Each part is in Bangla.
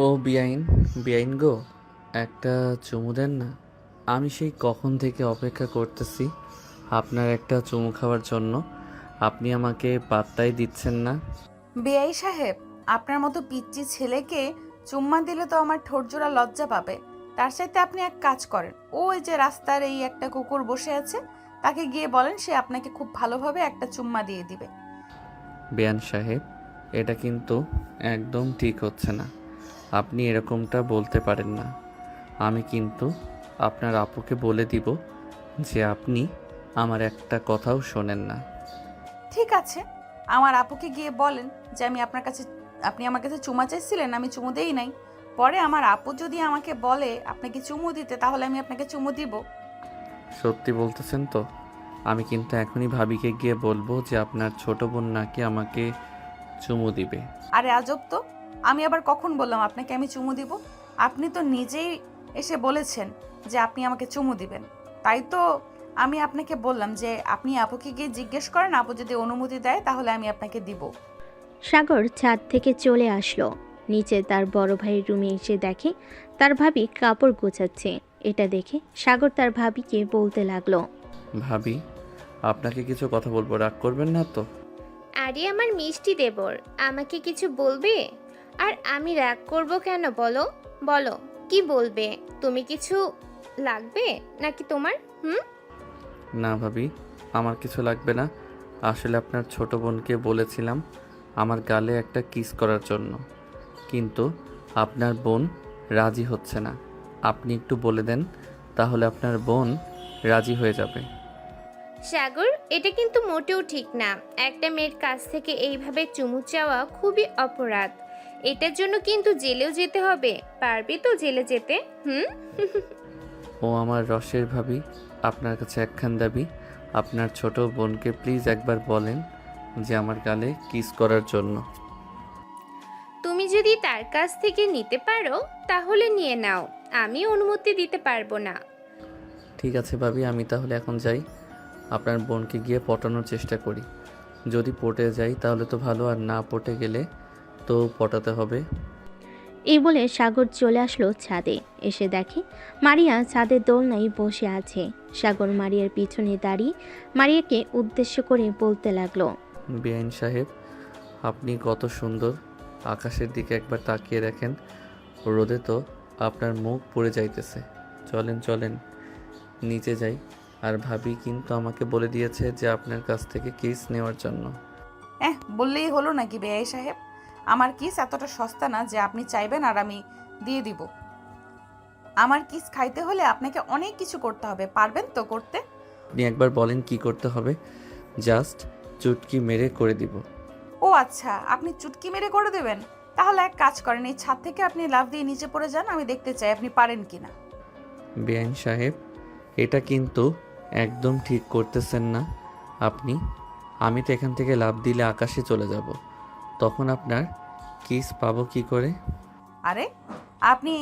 ও বিয়াইন, বিয়াইন গো, একটা চুমু দেন না। আমি সেই কখন থেকে অপেক্ষা করতেছি আপনার একটা চুমু খাওয়ার জন্য। আপনি আমাকে পাত্তাই দিচ্ছেন না। বেআই সাহেব, আপনার মতো পিচ্চি ছেলেকে চুম্মা দিলে তো আমার ঠোঁটজোড়া লজ্জা পাবে। তার সাথে আপনি এক কাজ করেন, ওই যে রাস্তার এই একটা কুকুর বসে আছে, তাকে গিয়ে বলেন সে আপনাকে খুব ভালোভাবে একটা চুম্মা দিয়ে দিবে। বেয়ান সাহেব, এটা কিন্তু একদম ঠিক হচ্ছে না। আপনি এরকমটা বলতে পারেন না। আমি কিন্তু আপনার আপুকে বলে দিব যে আপনি আমার একটা কথাও শোনেন না। ঠিক আছে, আমার আপুকে গিয়ে বলেন যে আপনি আমার কাছে চুমা চাইছিলেন, আমি চুমু দেই নাই। পরে আমার আপু যদি আমাকে বলে আপনাকে চুমু দিতে, তাহলে আমি আপনাকে চুমু দিব। সত্যি বলতেছেন তো? আমি কিন্তু এখনই ভাবিকে গিয়ে বলবো যে আপনার ছোট বোন নাকি আমাকে চুমু দিবে। আরে আজব তো, আমি আবার কখন বললাম আপনাকে আমি চুমু দিব? আপনি তো নিজেই এসে বলেছেন যে আপনি আমাকে চুমু দিবেন। তাই তো আমি আপনাকে বললাম যে আপনি আপুকে গিয়ে জিজ্ঞেস করেন, আপু যদি অনুমতি দেয় তাহলে আমি আপনাকে দিব। সাগর ছাদ থেকে চলে আসলো নিচে। তার বড় ভাইয়ের রুমে এসে দেখে তার ভাবি কাপড় গোছাচ্ছে। এটা দেখে সাগর তার ভাবিকে বলতে লাগলো, ভাবি, আপনাকে কিছু কথা বলবো, রাগ করবেন না তো? আরে আমার মিষ্টি দেবর, আমাকে কিছু বলবে? আর আমি রাগ করব কেন বলো? বলো, কি বলবে? তুমি কিছু লাগবে নাকি তোমার? না ভাবি, আমার কিছু লাগবে না। আসলে আপনার ছোট বোনকে বলেছিলাম আমার গালে একটা কিস করার জন্য, কিন্তু আপনার বোন রাজি হচ্ছে না। আপনি একটু বলে দেন, তাহলে আপনার বোন রাজি হয়ে যাবে। সাগর, এটা কিন্তু মোটেও ঠিক না। একটা মেয়ের কাছ থেকে এইভাবে চুমু চাওয়া খুবই অপরাধ। এটার জন্য কিন্তু জেলেও যেতে হবে। পারবি তো জেলে যেতে? ও আমার রসের ভাবি, আপনার কাছে একখান দাবি। আপনার ছোট বোনকে প্লিজ একবার বলেন যে আমার গালে কিস করার জন্য। তুমি যদি তার কাছ থেকে নিতে পারো তাহলে নিয়ে নাও, আমি অনুমতি দিতে পারবো না। ঠিক আছে ভাবি, আমি তাহলে এখন যাই। আপনার বোনকে গিয়ে পটানোর চেষ্টা করি। যদি পটে যাই তাহলে তো ভালো, আর না পটে গেলে তো পটাতে হবে। এই বলে সাগর চলে আসলো ছাদে। এসে দেখে মারিয়া ছাদের দোলনায় বসে আছে। সাগর মারিয়ার পিছনে দাঁড়িয়ে মারিয়াকে উদ্দেশ্য করে বলতে লাগলো, বেআইন সাহেব, আপনি কত সুন্দর। আকাশের দিকে একবার তাকিয়ে দেখেন, রোদে তো আপনার মুখ পুড়ে যাইতেছে। চলেন চলেন, নিচে যাই। আর ভাবি কিন্তু আমাকে বলে দিয়েছে যে আপনার কাছ থেকে কিস নেওয়ার জন্য। বললেই হলো নাকি বেআই সাহেব? আমার কিস এতটা সস্তা না যে আপনি চাইবেন আর আমি দিয়ে দিব। আমার কিস খাইতে হলে আপনাকে অনেক কিছু করতে হবে, পারবেন তো করতে? আপনি একবার বলেন কি করতে হবে, জাস্ট চুটকি মেরে করে দিব। ও আচ্ছা, আপনি চুটকি মেরে করে দেবেন? তাহলে এক কাজ করেন, এই ছাদ থেকে আপনি লাফ দিয়ে নিচে পড়ে যান, আমি দেখতে চাই আপনি পারেন কিনা। বেআইন সাহেব, এটা কিন্তু একদম ঠিক করতেছেন না আপনি। আমি তো এখান থেকে লাফ দিলে আকাশে চলে যাব, তখন আপনার কিস পাবো কি করে? আরে, আপনি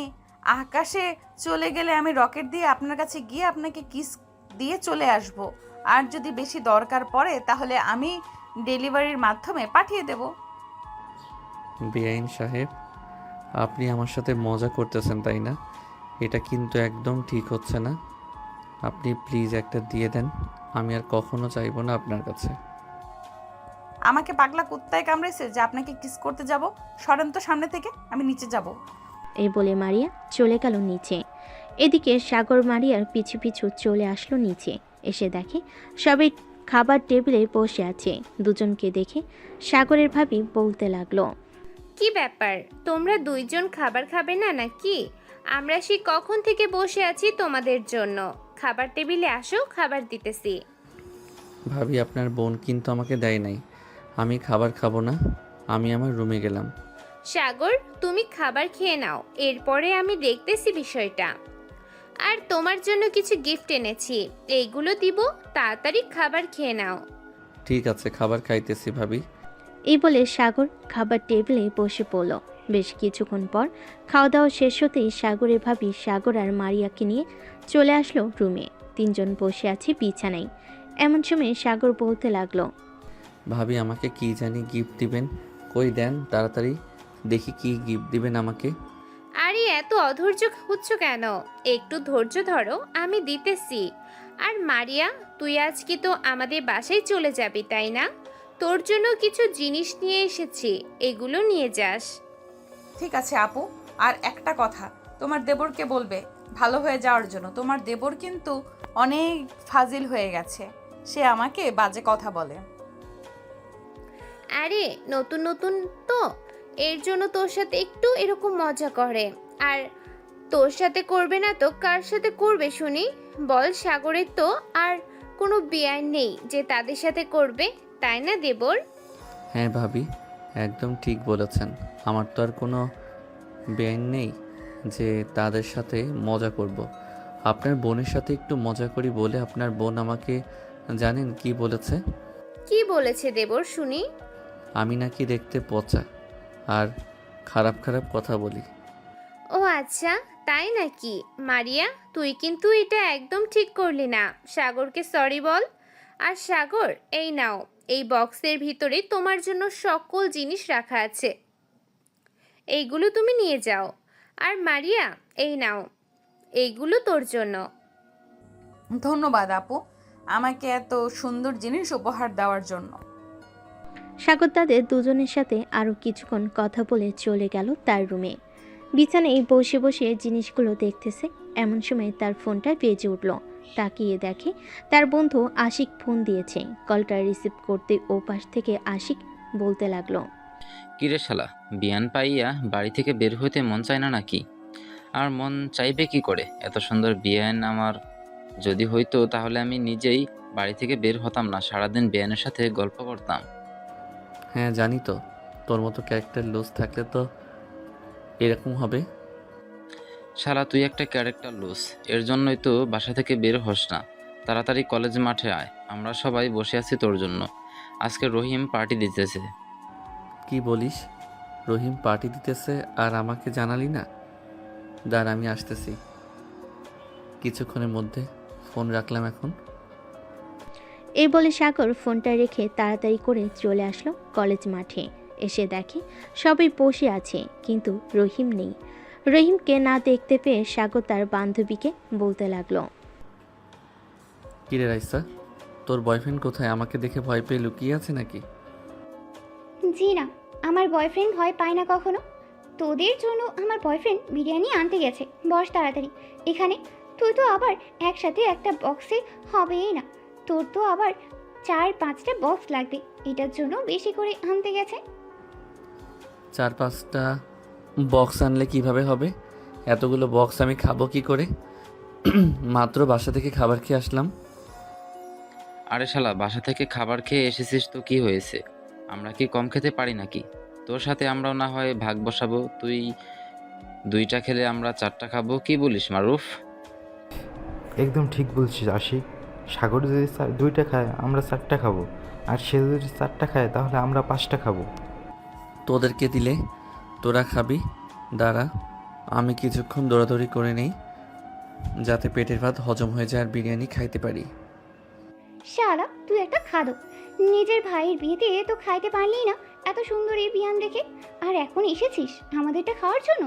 আকাশে চলে গেলে আমি রকেট দিয়ে আপনার কাছে গিয়ে আপনাকে কিস দিয়ে চলে আসব। আর যদি বেশি দরকার পড়ে তাহলে আমি ডেলিভারির মাধ্যমে পাঠিয়ে দেব। বেআইন সাহেব, আপনি আমার সাথে মজা করতেছেন তাই না? এটা কিন্তু একদম ঠিক হচ্ছে না। আপনি প্লিজ একটা দিয়ে দেন, আমি আর কখনো চাইবো না আপনার কাছে। আমাকে পাগলা কুত্তায় কামড়েছে যে আপনাকে কিস করতে যাব? সরেন তো সামনে থেকে, আমি নিচে যাব। এই বলে মারিয়া চলে গেল নিচে। এদিকে সাগর মারিয়ার পিছু পিছু চলে আসলো নিচে। এসে দেখে সবাই খাবার টেবিলে বসে আছে। দুজনকে দেখে সাগরের ভাবি বলতে লাগলো, কি ব্যাপার, তোমরা দুইজন খাবার খাবে না নাকি? আমরা সেই কখন থেকে বসে আছি তোমাদের জন্য। খাবার টেবিলে আসো, খাবার দিতেছি। ভাবি, আপনার বোন কিন্তু আমাকে দেয় নাই। আমি খাবার খাবো না, আমি আমার রুমে গেলাম। সাগর, তুমি খাবার খেয়ে নাও, এরপরে আমি দেখতেছি বিষয়টা। আর তোমার জন্য কিছু গিফট এনেছি, এইগুলো দিব, তাড়াতাড়ি খাবার খেয়ে নাও। ঠিক আছে, খাবার খাইতেছি ভাবি। এই বলে সাগর খাবার টেবিলে বসে পড়ল। বেশ কিছুক্ষণ পর খাওয়া দাওয়া শেষ হতেই সাগরের ভাবি সাগর আর মারিয়াকে নিয়ে চলে আসলো রুমে। তিনজন বসে আছে বিছানায়। এমন সময় সাগর বলতে লাগলো, ভাবি, আমাকে কি জানি গিফট দিবেন, কই দেন তাড়াতাড়ি, দেখি কি গিফট দিবেন আমাকে। এত অধৈর্য হচ্ছ কেন? একটু ধৈর্য ধরো, আমি দিতেছি। আর মারিয়া, তুই আজকে তো আমাদের বাসায় চলে যাবি, তাই না? তোর জন্য কিছু জিনিস নিয়ে এসেছি, এগুলো নিয়ে যাস। ঠিক আছে আপু, আর একটা কথা, তোমার দেবরকে বলবে ভালো হয়ে যাওয়ার জন্য। তোমার দেবর কিন্তু অনেক ফাজিল হয়ে গেছে, সে আমাকে বাজে কথা বলে। আরে নতুন নতুন তো, এর জন্য তোর সাথে একটু এরকম মজা করে। আর তোর সাথে করবে না তো কার সাথে করবে শুনি? বল, সাগরের তো আর কোনো বেআইন নেই যে তাদের সাথে করবে, তাই না দেবর? হ্যাঁ ভাবি, একদম ঠিক বলেছেন। আমার তো আর কোনো বেআইন নেই যে তাদের সাথে মজা করব। আপনার বোনের সাথে একটু মজা করি বলে আপনার বোন আমাকে জানেন কি বলেছে? কি বলেছে দেবর শুনি? আমি নাকি দেখতে পচা আর খারাপ খারাপ কথা বলি। ও আচ্ছা, তাই নাকি? মারিয়া, তুই কিন্তু এটা একদম ঠিক করলি না। সাগরকে সরি বল। আর সাগর, এই নাও, এই বক্সের ভিতরে তোমার জন্য সকল জিনিস রাখা আছে, এইগুলো তুমি নিয়ে যাও। আর মারিয়া, এই নাও, এইগুলো তোর জন্য। ধন্যবাদ আপু, আমাকে এত সুন্দর জিনিস উপহার দেওয়ার জন্য। সাগর তাদের দুজনের সাথে আরও কিছুক্ষণ কথা বলে চলে গেল তার রুমে। বিছানায় বসে বসে জিনিসগুলো দেখতেছে, এমন সময় তার ফোনটা বেজে উঠল। তাকিয়ে দেখে তার বন্ধু আশিক ফোন দিয়েছে। কলটা রিসিভ করতে ও পাশ থেকে আশিক বলতে লাগলো, কিরে শালা, বিয়ান পাইয়া বাড়ি থেকে বের হইতে মন চায় না নাকি? আর মন চাইবে কি করে? এত সুন্দর বিয়ান আমার যদি হইতো তাহলে আমি নিজেই বাড়ি থেকে বের হতাম না, সারাদিন বিয়ানের সাথে গল্প করতাম। হ্যাঁ জানি তো, তোর মতো ক্যারেক্টার লুজ থাকলে তো এরকম হবে। শালা তুই একটা ক্যারেক্টার লুজ, এর জন্যই তো বাসা থেকে বের হস না। তাড়াতাড়ি কলেজ মাঠে আয়, আমরা সবাই বসে আছি তোর জন্য। আজকে রহিম পার্টি দিতেছে। কি বলিস? রহিম পার্টি দিতেছে আর আমাকে জানালি না? দাঁড়া, আমি আসতেছি কিছুক্ষণের মধ্যে। ফোন রাখলাম এখন। এই বলে সাগর ফোনটা রেখে তাড়াতাড়ি করে চলে আসলো কলেজ মাঠে। এসে দেখে সবাই বসে আছে, কিন্তু রহিম নেই। রহিমকে না দেখতে পেয়ে সাগর তার বান্ধবীকে বলতে লাগলো, কিরে রাইসা, তোর বয়ফ্রেন্ড কোথায়? আমাকে দেখে ভয় পেয়ে লুকিয়ে আছে নাকি? জি না, আমার বয়ফ্রেন্ড ভয় পায় না কখনো। তোদের জন্য আমার বয়ফ্রেন্ড বিরিয়ানি আনতে গেছে। বস তাড়াতাড়ি এখানে। তুই তো আবার একসাথে একটা বক্সে হবেই না, তোর তো আবার 4-5টা বক্স লাগবে, এটার জন্য বেশি করে আনতে গেছে। 4-5টা বক্স আনলে কিভাবে হবে? এতগুলো বক্স আমি খাবো কি করে? মাত্র বাসা থেকে খাবার খেয়ে আসলাম। আরে শালা, বাসা থেকে খাবার খেয়ে এসেছিস তো কি হয়েছে? আমরা কি কম খেতে পারি নাকি? তোর সাথে আমরাও না হয় ভাগ বসাবো, তুই 2টা খেলে আমরা 4টা খাবো, কি বলিস মারুফ? একদম ঠিক বলছিস আশিক। সাগর যদি 2টা খায় আমরা 4টা খাবো, আর সে যদি 4টা খায় তাহলে আমরা 5টা খাবো। তোদেরকে দিলে তোরা খাবি। দাঁড়া, আমি কিছুক্ষণ দৌড়াদৌড়ি করে নেই যাতে পেটের ভাত হজম হয়ে যায় আর বিরিয়ানি খাইতে পারি। শালা তুই একটা খাদক, নিজের ভাইয়ের বিয়েতে তো খাইতে পারলি না এত সুন্দর এই বিয়ান দেখে, আর এখন এসেছিস আমাদেরটা খাওয়ার জন্য?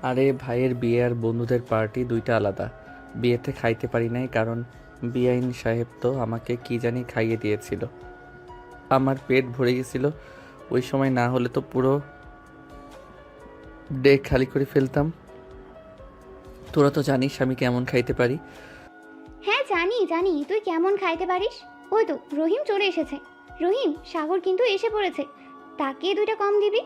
আরে ভাইয়ের বিয়ে আর বন্ধুদের পার্টি দুইটা আলাদা। বিয়েতে খাইতে পারি নাই কারণ বিআইন সাহেব তো আমাকে কি জানি খাইয়ে দিয়েছিল। আমার পেট ভরে গেছিল। ওই সময় না হলে তো পুরো ডে খালি করে ফেলতাম। তোরা তো জানিস আমি কেমন খাইতে পারি। হ্যাঁ জানি জানি তুই কেমন খাইতে পারিস। ওই তো রহিম চলে এসেছে। রহিম, সাগর কিন্তু এসে পড়েছে, তাকে 2টা কম দিবি।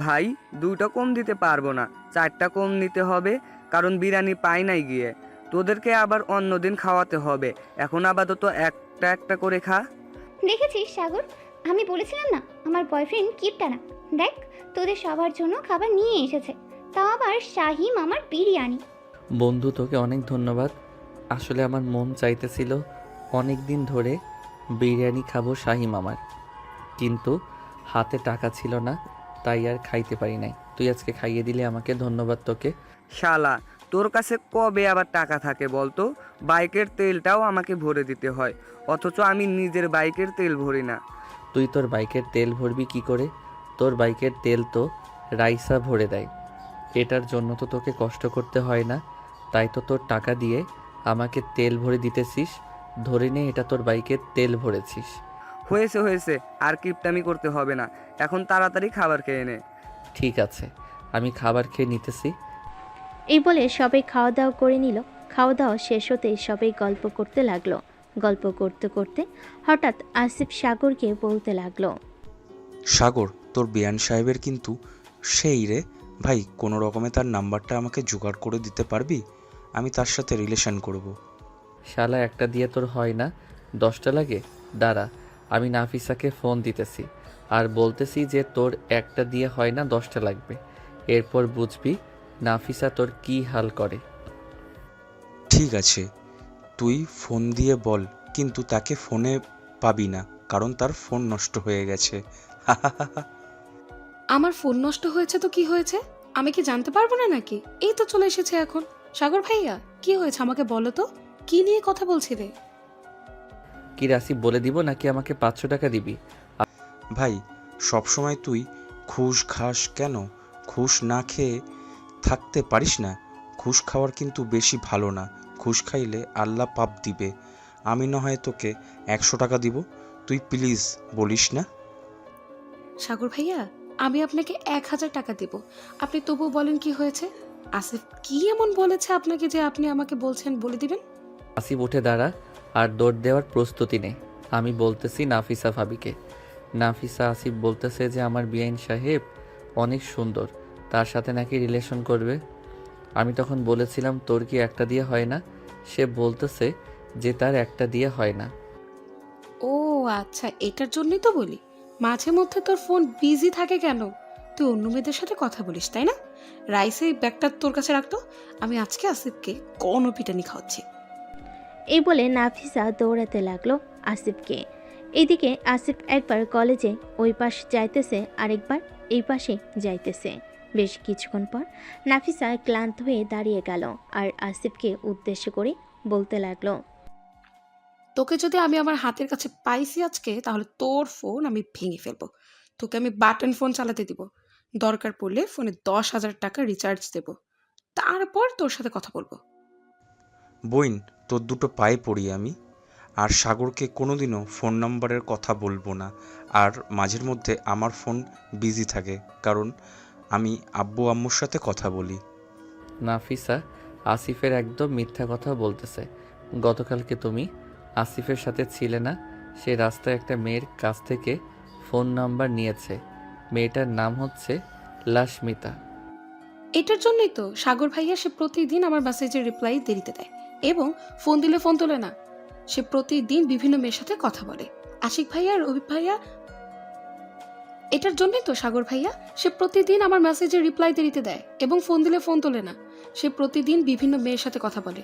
ভাই, 2টা কম দিতে পারবো না, 4টা কম নিতে হবে, কারণ বিরিয়ানি পাই নাই গিয়ে। তোদেরকে আবার অন্যদিন খাওয়াতে হবে, এখন আপাতত একটা একটা করে খা। দেখেছিস সাগর, আমি বলেছিলাম না আমার বয়ফ্রেন্ড কিপটা না। দেখ, তোদের সবার জন্য খাবার নিয়ে এসেছে, তাও আবার শাহি মামার বিরিয়ানি। বন্ধু, তোকে অনেক ধন্যবাদ। আসলে আমার মন চাইতেছিল অনেক দিন ধরে বিরিয়ানি খাবো শাহি মামার, কিন্তু হাতে টাকা ছিল না, তাই আর খাইতে পারি নাই। তুই আজকে খাইয়ে দিলে আমাকে, ধন্যবাদ তোকে। শালা, তোর কাছে কবে আবার টাকা থাকে বলতো? বাইকের তেলটাও আমাকে ভরে দিতে হয়, অথচ আমি নিজের বাইকের তেল ভরি না। তুই তোর বাইকের তেল ভরবি কি করে? তোর বাইকের তেল তো রাইসা ভরে দেয়। এটার জন্য তো তোকে কষ্ট করতে হয় না, তাই তো তোর টাকা দিয়ে আমাকে তেল ভরে দিতেছিস। ধরে নে এটা তোর বাইকে তেল ভরেছিস। হয়েছে হয়েছে, আর কিপটামি করতে হবে না, এখন তাড়াতাড়ি খাবার খেয়ে নে। ঠিক আছে, আমি খাবার খেয়ে নিতেছি। এই বলে সবাই খাওয়া দাওয়া করে নিল। খাওয়া দাওয়া শেষ হতেই সবাই গল্প করতে লাগলো। গল্প করতে করতে হঠাৎ আসিফ সাগরকে বলতে লাগলো, সাগর, তোর বিয়ান সাহেবের কিন্তু সেই রে ভাই, কোনো রকমে তার নাম্বারটা আমাকে জোগাড় করে দিতে পারবি? আমি তার সাথে রিলেশন করব। শালা একটা দিয়ে তোর হয় না, 10টা লাগে। দাঁড়া, আমি নাফিসাকে ফোন দিতেছি আর বলতেছি যে তোর একটা দিয়ে হয় না, 10টা লাগবে। এরপর বুঝবি নাফিসা তোর কি হাল করে। ঠিক আছে, তুই ফোন দিয়ে বল, কিন্তু তাকে ফোনে পাবি না, কারণ তার ফোন নষ্ট হয়ে গেছে। আমার ফোন নষ্ট হয়েছে তো কি হয়েছে? আমি কি জানতে পারবো না নাকি? এই তো চলে এসেছে এখন। সাগর ভাইয়া, কি হয়েছে আমাকে বলো তো, কি নিয়ে কথা বলছিলে? কি রাসি বলে দিব নাকি আমাকে 500 টাকা দিবি? ভাই, সবসময় তুই ঘুষ খাস কেন? ঘুষ না খেয়ে থাকতে পারিস না? ঘুষ খাওয়ার কিন্তু বেশি ভালো না। ঘুষ খাইলে আল্লাহ পাপ দিবে। আমি না হয় তোকে 100 টাকা দিব, তুই প্লিজ বলিস না। সাগর ভাইয়া, আমি আপনাকে 1000 টাকা দেব, আপনি তবুও বলেন কি হয়েছে? আসিফ কি এমন বলেছে আপনাকে যে আপনি আমাকে বলছেন বলে দিবেন? আসিফ উঠে দাঁড়া আর দৌড় দেওয়ার প্রস্তুতি নে। আমি বলতেছি নাফিসা ভাবিকে। নাফিসা আসিফ বলতেছে যে আমার বিআইন সাহেব অনেক সুন্দর, তার সাথে নাকি রিলেশন করবে। আমি তখন বলেছিলাম তোর কি একটা দিয়ে হয় না? সে বলতেছে যে তার একটা দিয়ে হয় না। ও আচ্ছা, এটার জন্যই তো বলি মাঝে মধ্যে তোর ফোন বিজি থাকে কেন? তুই অন্য মেয়েদের সাথে কথা বলিস তাই না? রাইসে ব্যাগটা তোর কাছে রাখতো, আমি আজকে আসিফকে কোনো পিটানি খাওয়াচ্ছি। এই বলে নাফিসা দৌড়াতে লাগলো আসিফকে। এদিকে আসিফ একবার কলেজে ওই পাশ যাইতেছে, আরেকবার এই পাশে যাইতেছে। বেশ কিছুক্ষণ পর নাফিসা ক্লান্ত হয়ে দাঁড়িয়ে গেল আর আসিফকে উদ্দেশ্য করে বলতে লাগলো, তোকে যদি আমি আমার হাতের কাছে পাইছি আজকে, তাহলে তোর ফোন আমি ভেঙে ফেলবো। তোকে আমি বাটন ফোন চালাতে দিব, দরকার পড়লে ফোনে 10,000 টাকা রিচার্জ দেব, তারপর তোর সাথে কথা বলবো। বইন, তোর দুটো পায়ে পড়ি আমি। আর সাগরকে কোনোদিনও ফোন নাম্বারের কথা বলবো না। আর মাঝের মধ্যে আমার ফোন বিজি থাকে, কারণ আমি আব্বু আম্মুর সাথে কথা বলি। নাফিসা আসিফের একদম মিথ্যা কথা বলতেছে। গতকালকে তুমি আসিফের সাথে ছিলে না? সে রাস্তায় একটা মেয়ের কাছ থেকে ফোন নাম্বার নিয়েছে। মেয়েটার নাম হচ্ছে লাশমিতা। এটার জন্যই তো সাগর ভাইয়া সে প্রতিদিন আমার মেসেজের রিপ্লাই দেরিতে দেয় এবং ফোন দিলে ফোন তোলে না। সে প্রতিদিন বিভিন্ন মেয়ের সাথে কথা বলে। আশিক ভাইয়া আর অভিক ভাইয়া, এটার জন্যই তো সাগর ভাইয়া সে প্রতিদিন আমার মেসেজের রিপ্লাই দেরিতে দেয় এবং ফোন দিলে ফোন তোলে না। সে প্রতিদিন বিভিন্ন মেয়ের সাথে কথা বলে।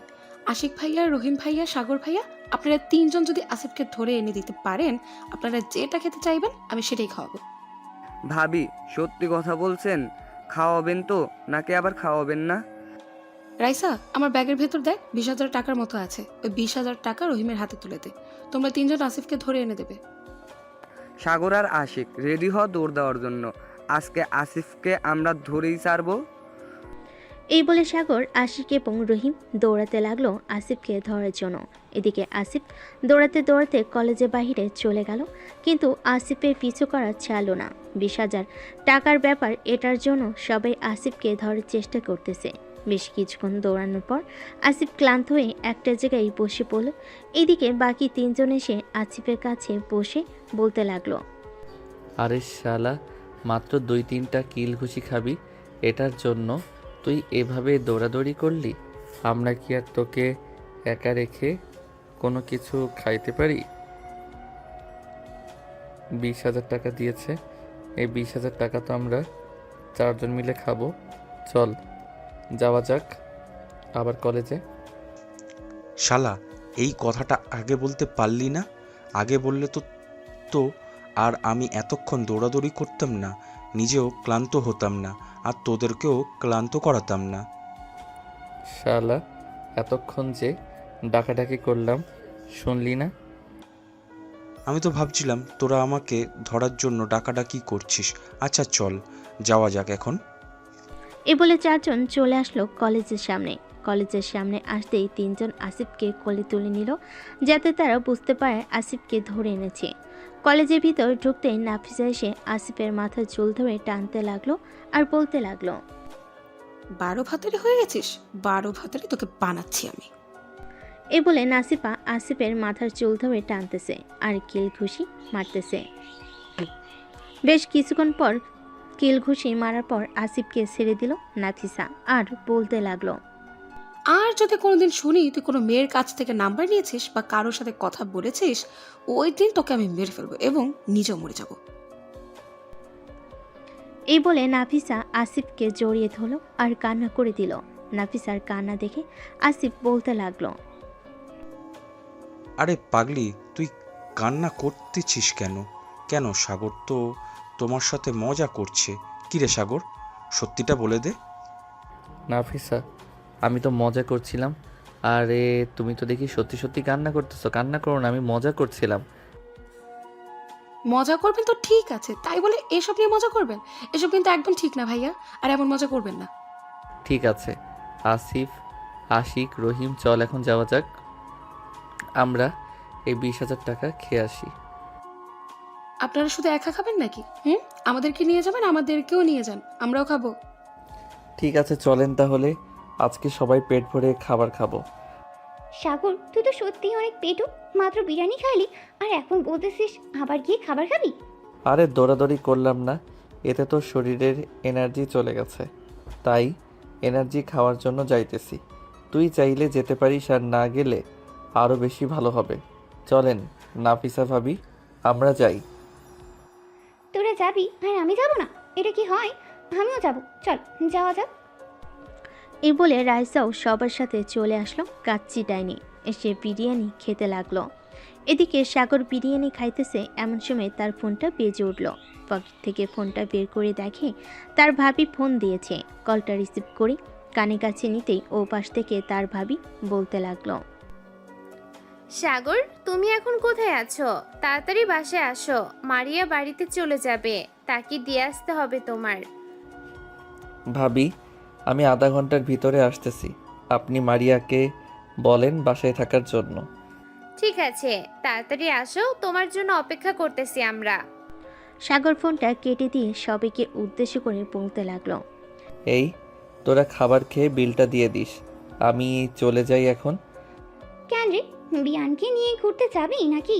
আশিক ভাইয়া, রহিম ভাইয়া, সাগর ভাইয়া, আপনারা 3 জন যদি আসিফকে ধরে এনে দিতে পারেন, আপনারা যেটা খেতে চাইবেন আমি সেটাই খাওয়াবো। ভাবি, সত্যি কথা বলছেন? খাওয়াবেন তো নাকি আবার খাওয়াবেন না? রাইসা, আমার ব্যাগের ভেতর দেখ 20,000 টাকার মতো আছে, ওই 20,000 টাকা রহিমের হাতে তুলে দে। তোমরা 3 জন আসিফকে ধরে এনে দেবে। সাগর আর আশিক রেডি হ দৌড় দেওয়ার জন্য। আজকে আসিফকে আমরা ধরেই ছাড়বো। এই বলে সাগর, আশিক এবং রহিম দৌড়াতে লাগলো আসিফকে ধরার জন্য। এদিকে আসিফ দৌড়াতে দৌড়াতে কলেজের বাহিরে চলে গেল, কিন্তু আসিফের পিছু করা ছাড়লো না। 20,000 টাকার ব্যাপার, এটার জন্য সবাই আসিফকে ধরার চেষ্টা করতেছে। বেশ কিছুক্ষণ দৌড়ানোর পর আসিফ ক্লান্ত হয়ে একটা জায়গায় বসে পড়ল। এদিকে বাকি 3 জন এসে আসিফের কাছে বসে বলতে লাগলো, আরে শালা, মাত্র 2-3টা কিল ঘুষি খাবি, এটার জন্য তুই এভাবে দৌড়াদৌড়ি করলি? আমরা কি আর তোকে একা রেখে কোনো কিছু খাইতে পারি? 20,000 টাকা দিয়েছে, এই 20,000 টাকা তো আমরা 4 জন মিলে খাবো। চল যাওয়া যাক আবার কলেজে। শালা, এই কথাটা আগে বলতে পারলি না? আগে বললে তো তো আর আমি এতক্ষণ দৌড়াদৌড়ি করতাম না, নিজেও ক্লান্ত হতাম না, আর তোদেরকেও ক্লান্ত করাতাম না। শালা, এতক্ষণ যে ডাকাডাকি করলাম শুনলি না? আমি তো ভাবছিলাম তোরা আমাকে ধরার জন্য ডাকাডাকি করছিস। আচ্ছা চল যাওয়া যাক এখন। এ বলে চারজন চলে আসলো কলেজের সামনে। কলেজের সামনে আসতেই তিনজন আসিফকে কোলে তুলে নিল, যাতে তারা বুঝতে পারে আসিফকে ধরে এনেছে। কলেজের ভিতর ঢুকতেই নাফিসা এসে আসিফের মাথার চুল ধরে টানতে লাগলো আর বলতে লাগলো, 12 ভাতারি হয়ে গেছিস, 12 ভাতারি তোকে বানাচ্ছি আমি। এ বলে নাসিফা আসিফের মাথার চুল ধরে টানতেছে আর কিল ঘুষি মারতেছে। বেশ কিছুক্ষণ পর কিল ঘুষি মারার পর আসিফকে ছেড়ে দিল নাফিসা আর বলতে লাগলো, আর যদি কোনোদিন শুনি তুই কোনো মেয়ের কাছ থেকে নাম্বার নিয়েছিস বা কারোর সাথে কথা বলেছিস, ওই দিন তোকে আমি মেরে ফেলবো এবং নিজেও মরে যাব। এই বলে নাফিসা আসিফকে জড়িয়ে ধরলো আর কান্না করে দিল। নাফিসার কান্না দেখে আসিফ বলতে লাগলো, আরে পাগলি, তুই কান্না করতেছিস কেন? কেন, সাগর তো তোমার সাথে মজা করছে। কি রে সাগর, সত্যিটা বলে দে। নাফিসা, আমি তো মজা করছিলাম। আরে তুমি তো দেখি সত্যি সত্যি কান্না করতেছো। কান্না করো না, আমি মজা করছিলাম। মজা করবেন তো ঠিক আছে, তাই বলে এসব নিয়ে মজা করবেন? এসব কিন্তু একদম ঠিক না ভাইয়া, আর এমন মজা করবেন না। ঠিক আছে আসিফ, আশিক, রহিম, চল এখন যাওয়া যাক। আমরা এই 20,000 টাকা খেয়ে আসি। আপনারা শুধু একা খাবেন নাকি? আমাদেরকে নিয়ে যাবেন, আমাদেরকেও নিয়ে যান, আমরাও খাবো। ঠিক আছে চলেন তাহলে, আজকে সবাই পেট ভরে খাবার খাবো। সাগর, তুই তো সত্যিই অনেক পেটু। মাত্র বিরিয়ানি খাইলি আর এখন বলতেছিস আবার গিয়ে খাবার খাবি? আরে দৌড়াদৌড়ি করলাম না, এতে তো শরীরের এনার্জি চলে গেছে, তাই এনার্জি খাওয়ার জন্য যাইতেছি। তুই চাইলে যেতে পারিস, আর না গেলে আরও বেশি ভালো হবে। চলেন নাফিসা ভাবি, আমরা যাই। তোরা যাবি আর আমি যাব না? এটা কি হয়? আমিও যাব, চল যাওয়া যাক। এই বলে রাইসাও সবার সাথে চলে আসলো কাচ্চি ডাইনে, এসে বিরিয়ানি খেতে লাগলো। এদিকে সাগর বিরিয়ানি খাইতেছে, এমন সময় তার ফোনটা বেজে উঠল। পকেট থেকে ফোনটা বের করে দেখে তার ভাবি ফোন দিয়েছে। কলটা রিসিভ করে কানে কাছে নিতেই ও পাশ থেকে তার ভাবি বলতে লাগলো, সাগর, তুমি এখন কোথায় আছো? তাড়াতাড়ি বাসায় আসো, মারিয়া বাড়িতে চলে যাবে, তাকে দিয়ে আসতে হবে তোমার। ভাবি, আমি আধা ঘন্টার ভিতরে আসতেছি। আপনি মারিয়াকে বলেন বাসায় থাকার জন্য। ঠিক আছে, তাড়াতাড়ি আসো, তোমার জন্য অপেক্ষা করতেছি আমরা। সাগর ফোনটা কেটে দিয়ে সবাইকে উদ্দেশ্য করে বলতে লাগলো, এই তোরা খাবার খেয়ে বিলটা দিয়ে দিস, আমি চলে যাই এখন। কেন রে, বিয়ানকে নিয়ে ঘুরতে যাবি নাকি?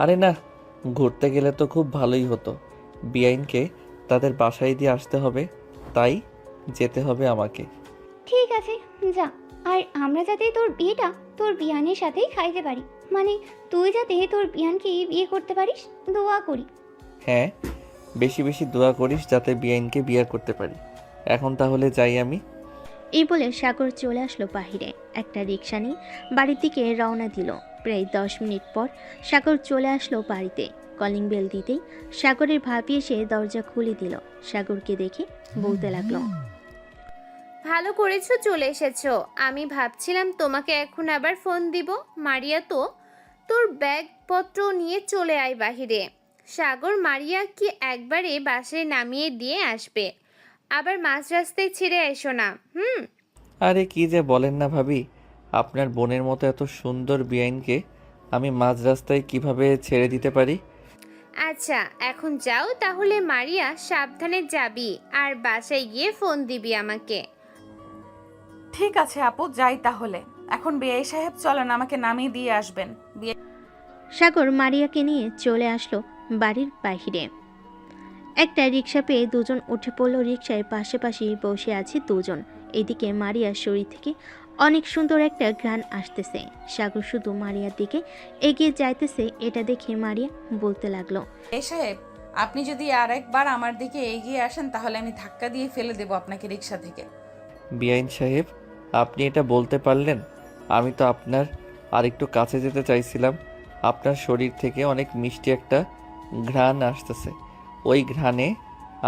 আরে না, ঘুরতে গেলে তো খুব ভালোই হতো। বিআইনকে তাদের বাসায় দিয়ে আসতে হবে, তাই যেতে হবে আমাকে। ঠিক আছে যা। আর আমরা যাতে তোর বিয়েটা তোর বিয়ানের সাথেই খাইতে পারি, মানে তুই যাতে তোর বিয়ানকে বিয়ে করতে পারিস, দোয়া করি। হ্যাঁ, বেশি বেশি দোয়া করিস যাতে বিআইনকে বিয়ে করতে পারি। এখন তাহলে যাই আমি। এই বলে সাগর চলে আসলো বাহিরে। একটা রিক্সা নিয়ে বাড়ির দিকে রওনা দিল। প্রায় 10 মিনিট পর সাগর চলে আসলো বাড়িতে। কলিং বেল দিতেই সাগরের ভাবি এসে দরজা খুলে দিল। সাগরকে দেখে বলতে লাগলো, ভালো করেছো চলে এসেছো। আমি ভাবছিলাম তোমাকে এখন আবার ফোন দিব। মারিয়া তো তোর ব্যাগপত্র নিয়ে চলে আয় বাহিরে। সাগর, মারিয়া কি একবারে বাসায় নামিয়ে দিয়ে আসবে, আবার মাঝ রাস্তায় ছেড়ে এসো না। আরে কি যে বলেন না ভাবি, আপনার বোনের মতো এত সুন্দর বিআইনকে আমি মাঝ রাস্তায় কিভাবে ছেড়ে দিতে পারি? আচ্ছা এখন যাও তাহলে, মারিয়া সাবধানে যাবি আর বাসায় গিয়ে ফোন দিবি আমাকে। ঠিক আছে আপু, যাই তাহলে। এখন বিআই সাহেব চলেন, আমাকে নামিয়ে দিয়ে আসবেন। সাগর মারিয়াকে নিয়ে চলে আসলো বাড়ির বাহিরে। একটা রিক্সা পেয়ে দুজন উঠে পড়লো রিক্সায়। পাশাপাশি বসে আছে দুজন। এদিকে মারিয়ার শরীর থেকে অনেক সুন্দর একটা ঘ্রাণ আসতেছে। সাগর শুধু মারিয়ার দিকে এগিয়ে যাইতেছে। এটা দেখে মারিয়া বলতে লাগলো, এই সাহেব, আপনি যদি আর একবার আমার দিকে এগিয়ে আসেন তাহলে আমি ধাক্কা দিয়ে ফেলে দেব আপনাকে রিক্সা থেকে। বিআইন সাহেব, আপনি এটা বলতে পারলেন? আমি তো আপনার আরেকটু কাছে যেতে চাইছিলাম। আপনার শরীর থেকে অনেক মিষ্টি একটা ঘ্রাণ আসতেছে, ওই ঘ্রাণে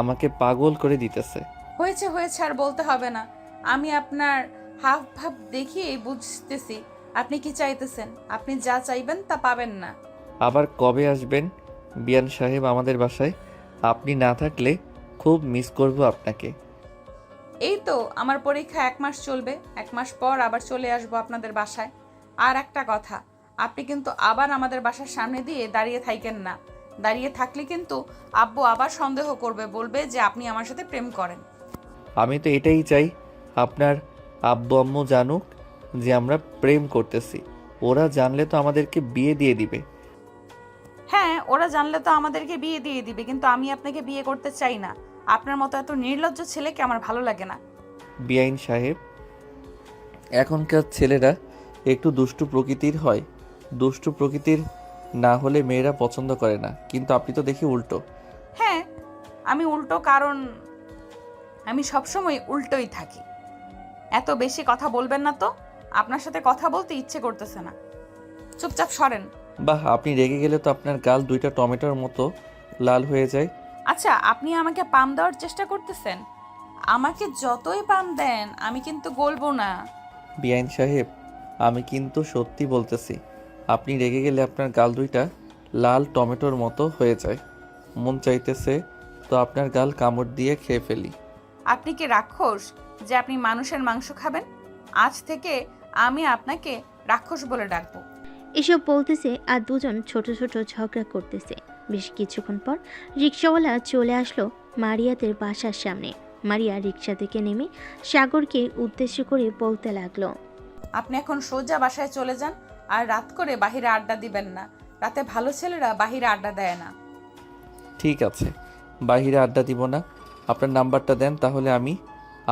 আমাকে পাগল করে দিতেছে। হয়েছে হয়েছে, আর বলতে হবে না। আমি আপনার হাব ভাব দেখিয়ে বুঝতেছি আপনি কি চাইতেছেন। আপনি যা চাইবেন তা পাবেন না। আবার কবে আসবেন বিয়ান সাহেব আমাদের বাসায়? আপনি না থাকলে খুব মিস করব আপনাকে। এই তো আমার পরীক্ষা 1 মাস চলবে, 1 মাস পর আবার চলে আসবো আপনাদের বাসায়। আর একটা কথা, আপনি কিন্তু আবার আমাদের বাসার সামনে দিয়ে দাঁড়িয়ে থাকেন না। দাঁড়িয়ে থাকলে কিন্তু আব্বু আবার সন্দেহ করবে, বলবে যে আপনি আমার সাথে প্রেম করেন। আমি তো এটাই চাই, আপনার আব্বু আম্মু জানুক যে আমরা প্রেম করতেছি। ওরা জানলে তো আমাদেরকে বিয়ে দিয়ে দিবে। হ্যাঁ, ওরা জানলে তো আমাদেরকে বিয়ে দিয়ে দিবে, কিন্তু আমি আপনাকে বিয়ে করতে চাই না। আপনার মতো এত নির্লজ্জ ছেলেকে আমার ভালো লাগে না। বিআইন সাহেব, এখনকার ছেলেরা একটু দুষ্টু প্রকৃতির হয়। দুষ্টু প্রকৃতির না হলে মেয়েরা পছন্দ করে না, কিন্তু আপনি তো দেখি উল্টো। হ্যাঁ, আমি উল্টো, কারণ আমি সবসময় উল্টোই থাকি। এত বেশি কথা বলবেন না তো, আপনার সাথে কথা বলতে ইচ্ছে করতেছে না। চুপচাপ সরেন। বাহ, আপনি রেগে গেলে তো আপনার গাল 2টা টমেটোর মতো লাল হয়ে যায়। আচ্ছা, আপনি আমাকে পাম দেওয়ার চেষ্টা করতেছেন? আমাকে যতই পাম দেন আমি কিন্তু গলবো না। বিআইন সাহেব, আমি কিন্তু সত্যি বলতেছি, আপনি রেগে গেলে আপনার গাল 2টা লাল টমেটোর মতো হয়ে যায়। মন চাইতেছে তো আপনার গাল কামড় দিয়ে খেয়ে ফেলি। আপনি কি রাক্ষস যে আপনি মানুষের মাংস খাবেন? আজ থেকে আমি আপনাকে রাক্ষস বলে ডাকবো। এসব বলতেছে আর দুজন ছোট ছোট ঝগড়া করতেছে। বেশ কিছুক্ষণ পর রিক্সাওয়ালা চলে আসলো মারিয়াদের বাসার সামনে। মারিয়া রিক্সা থেকে নেমে সাগরকে উদ্দেশ্য করে বলতে লাগলো, আপনি এখন সোজা বাসায় চলে যান, আর রাত করে বাহিরে আড্ডা দিবেন না। রাতে ভালো ছেলেরা বাহিরে আড্ডা দেয় না। ঠিক আছে, বাইরে আড্ডা দিব না। আপনার নাম্বারটা দেন, তাহলে আমি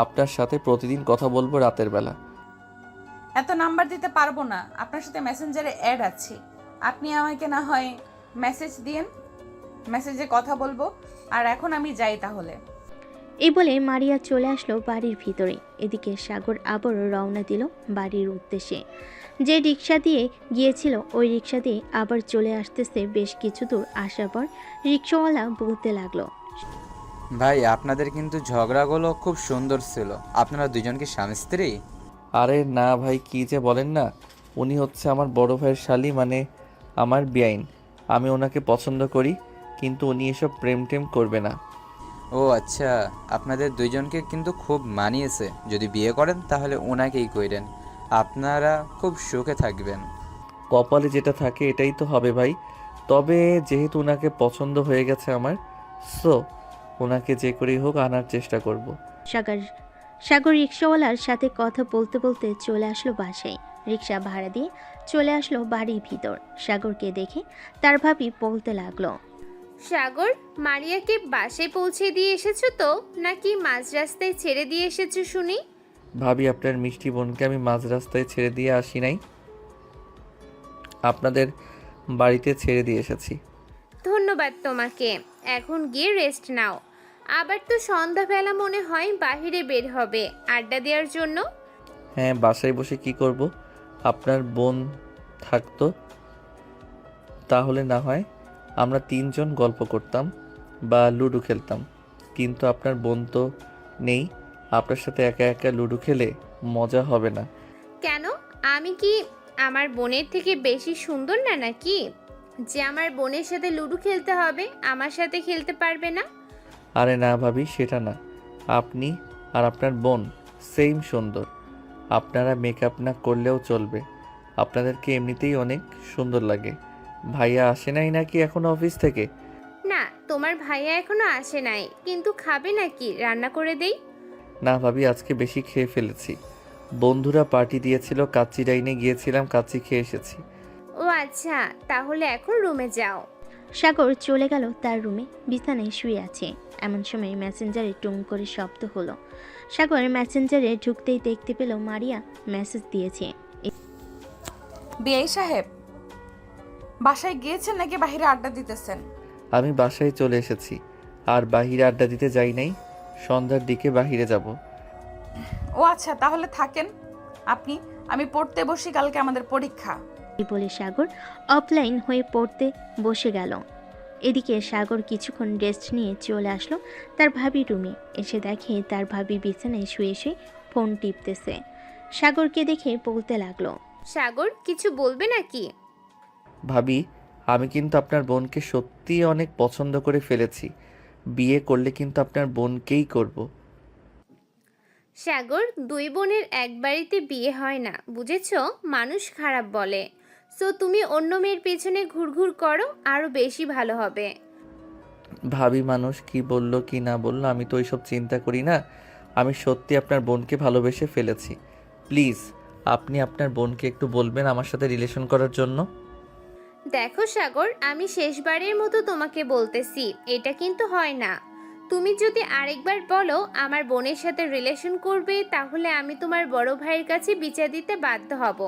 আপনার সাথে প্রতিদিন কথা বলবো রাতের বেলা। এত নাম্বার দিতে পারবো না, আপনার সাথে মেসেঞ্জারে অ্যাড আছি। আপনি আমাকে না হয় মেসেজ দিয়েন, মেসেজে কথা বলবো। আর এখন আমি যাই তাহলে। এই বলে মারিয়া চলে আসলো বাড়ির ভিতরে। এদিকে সাগর আবারও রওনা দিল বাড়ির উদ্দেশ্যে। যে রিক্সা দিয়ে গিয়েছিল ওই রিক্সা দিয়ে আবার চলে আসতেছে। বেশ কিছু দূর আসার পর রিক্সাওয়ালা বলতে লাগলো, ভাই আপনাদের কিন্তু ঝগড়াগুলো খুব সুন্দর ছিল। আপনারা দুজন কি স্বামী স্ত্রী? আরে না ভাই, কি যে বলেন না, উনি হচ্ছে আমার বড় ভাইয়ের শালি, মানে আমার বিআইন। আমি ওনাকে পছন্দ করি, কিন্তু উনি এসব প্রেম টেম করবে না। ও আচ্ছা, আপনাদের দুইজনকে কিন্তু খুব মানিয়েছে। যদি বিয়ে করেন তাহলে ওনাকেই কইরেন, আপনারা খুব সুখে থাকবেন। কপালে যেটা থাকে এটাই তো হবে ভাই। তবে যেহেতু ওনাকে পছন্দ হয়ে গেছে আমার, সো ওনাকে যে করেই হোক আনার চেষ্টা করব। সাগর রিক্সাওয়ালার সাথে কথা বলতে বলতে চলে আসলো বাসায়। রিক্সা ভাড়া দিয়ে চলে আসলো বাড়ির ভিতর। সাগরকে দেখে তার ভাবি বলতে লাগলো, সাগর, মারিয়াকে বাসায় পৌঁছে দিয়ে এসেছো তো, নাকি মাঝ রাস্তায় ছেড়ে দিয়ে এসেছো শুনি? ভাবি, আপনার মিষ্টি বোনকে আমি মাঝ রাস্তায় ছেড়ে দিয়ে আসি নাই, আপনাদের বাড়িতে ছেড়ে দিয়ে এসেছি। ধন্যবাদ তোমাকে। এখন গিয়ে রেস্ট নাও। আবার তো সন্ধ্যাবেলা মনে হয় বাহিরে বের হবে আড্ডা দেওয়ার জন্য। হ্যাঁ, বাসায় বসে কি করব? আপনার বোন থাকতো তাহলে না হয় আমরা 3 জন গল্প করতাম বা লুডো খেলতাম, কিন্তু আপনার বোন তো নেই। আপনার সাথে একা একা লুডো খেলে মজা হবে না। কেন? আমি কি আমার বোনের থেকে বেশি সুন্দর না নাকি, যে আমার বোনের সাথে লুডো খেলতে হবে, আমার সাথে খেলতে পারবে না? আরে না ভাবি, সেটা না। আপনি আর আপনার বোন সেম সুন্দর। আপনারা মেকআপ না করলেও চলবে, আপনাদেরকে এমনিতেই অনেক সুন্দর লাগে। ভাইয়া আসে নাই নাকি এখন অফিস থেকে? না, তোমার ভাইয়া এখনো আসে নাই, কিন্তু খাবে নাকি রান্না করে দেই? না ভাবি, আজকে বেশি খেয়ে ফেলেছি। বন্ধুরা পার্টি দিয়েছিল, কাচ্চি ডাইনে গিয়েছিলাম, কাচ্চি খেয়ে এসেছি। ও আচ্ছা, তাহলে এখন রুমে যাও। সাগর চলে গেল তার রুমে। বিছানায় শুয়ে আছে। এমন সময় মেসেঞ্জারে টুং করে শব্দ হলো। সাগর মেসেঞ্জারে ঢুকতেই দেখতে পেল মারিয়া মেসেজ দিয়েছে। বিআই সাহেব, বাসায় গিয়েছেন নাকি বাহিরে আড্ডা দিতেছেন? আমি বাসায় চলে এসেছি, আর বাহিরে আড্ডা দিতে যাই নাই। সন্ধ্যার দিকে বাহিরে যাব। ও আচ্ছা, তাহলে থাকেন আপনি। আমি পড়তে বসি, কালকে আমাদের পরীক্ষা। এই বলে সাগর অফলাইন হয়ে পড়তে বসে গেল। এদিকে সাগর কিছুক্ষণ রেস্ট নিয়ে চলে আসলো তার ভাবির রুমে। এসে দেখে তার ভাবি বিছানায় শুয়ে শুয়ে ফোন টিপতেছে। সাগরকে দেখে বলতে লাগলো, সাগর, কিছু বলবে নাকি? ভাবি, আমি কিন্তু আপনার বোনকে সত্যিই অনেক পছন্দ করে ফেলেছি। বিয়ে করলে কিন্তু আপনার বোনকেই করব। সাগর, দুই বোনের এক বাড়িতে বিয়ে হয় না, বুঝেছো? মানুষ খারাপ বলে। সো তুমি অন্য মেয়ের পেছনে ঘুরঘুর করো, আরো বেশি ভালো হবে। ভাবি মানুষ কি বললো কি না বললো আমি তো ওইসব চিন্তা করি না। আমি সত্যি আপনার বোনকে ভালোবেসে ফেলেছি। প্লিজ আপনি আপনার বোনকে একটু বলবেন আমার সাথে রিলেশন করার জন্য। দেখো সাগর, আমি শেষবারের মতো তোমাকে বলতেছি, এটা কিন্তু হয় না। তুমি যদি আরেকবার বলো আমার বোনের সাথে রিলেশন করবে, তাহলে আমি তোমার বড় ভাইয়ের কাছে বিচার দিতে বাধ্য হব।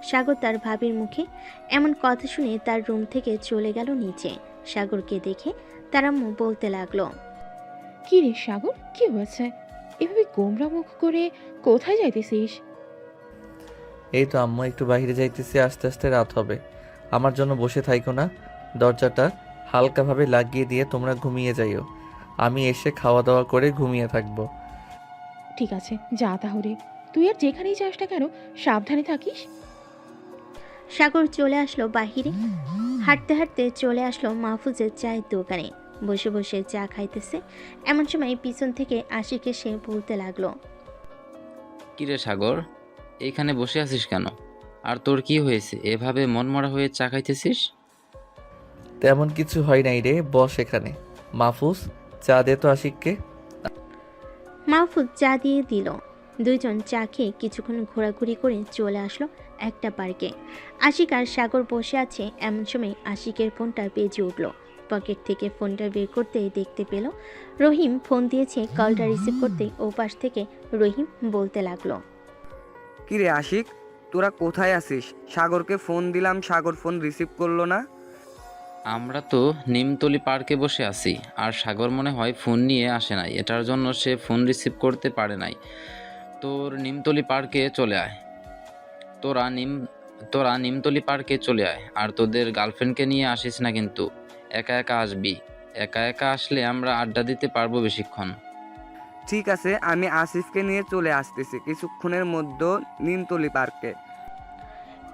সাগর তার ভাবির মুখে এমন কথা শুনে তার রুম থেকে চলে গেল নিচে। সাগরকে দেখে তার আম্মু বলতে লাগলো, কি রে সাগর, কি হয়েছে? এভাবে গোমরা মুখ করে কোথায় যাইতেছিস? এই তো আম্মু একটু বাইরে যাইতেছি, আস্তে আস্তে রাত হবে। আমার জন্য বসে থাইকো না, দরজাটা হালকাভাবে লাগিয়ে দিয়ে তোমরা ঘুমিয়ে যাইও। আমি এসে খাওয়া দাওয়া করে ঘুমিয়ে থাকবো। ঠিক আছে, যা তাহলে। তুই আর যেখানেই যাস না কেন সাবধানে থাকিস। সাগর চলে আসলো বাহিরে। হাঁটতে হাঁটতে চলে আসলো মাহফুজের চায়ের দোকানে। বসে বসে চা খাইতেছে। এমন সময় পিছন থেকে আশিক এসে বলতে লাগলো, কিরে সাগর, এইখানে বসে আছিস কেন? আর তোর কি হয়েছে, এভাবে মনমরা হয়ে চা খাইতেছিস? তেমন কিছু হয় নাই রে, বস এখানে। মাহফুজ চা দে তো আশিককে। মাহফুজ চা দিয়ে দিল। দুইজন চা খেয়ে কিছুক্ষণ ঘোরাঘুরি করে চলে আসলো একটা পার্কে। আশিক আর সাগর বসে আছে। এমন সময় আশিকের ফোনটা বেজে উঠল। পকেট থেকে ফোনটা বের করতেই দেখতে পেল রহিম ফোন দিয়েছে। কলটা রিসিভ করতে ওপাশ থেকে রহিম বলতে লাগলো, কিরে আশিক, তোরা কোথায় আছিস? সাগরকে ফোন দিলাম, সাগর ফোন রিসিভ করলো না। আমরা তো নিমতলি পার্কে বসে আছি, আর সাগর মনে হয় ফোন নিয়ে আসে নাই, এটার জন্য সে ফোন রিসিভ করতে পারে নাই। তোর নিমতলি পার্কে চলে আয় তোরা নিমতলি পার্কে চলে আয়, আর তোদের গার্লফ্রেন্ডকে নিয়ে আসিস না কিন্তু। একা একা আসবি। একা একা আসলে আমরা আড্ডা দিতে পারবো বেশিক্ষণ। ঠিক আছে, আমি আসিফকে নিয়ে চলে আসতেছি কিছুক্ষণের মধ্যে নিমতলি পার্কে।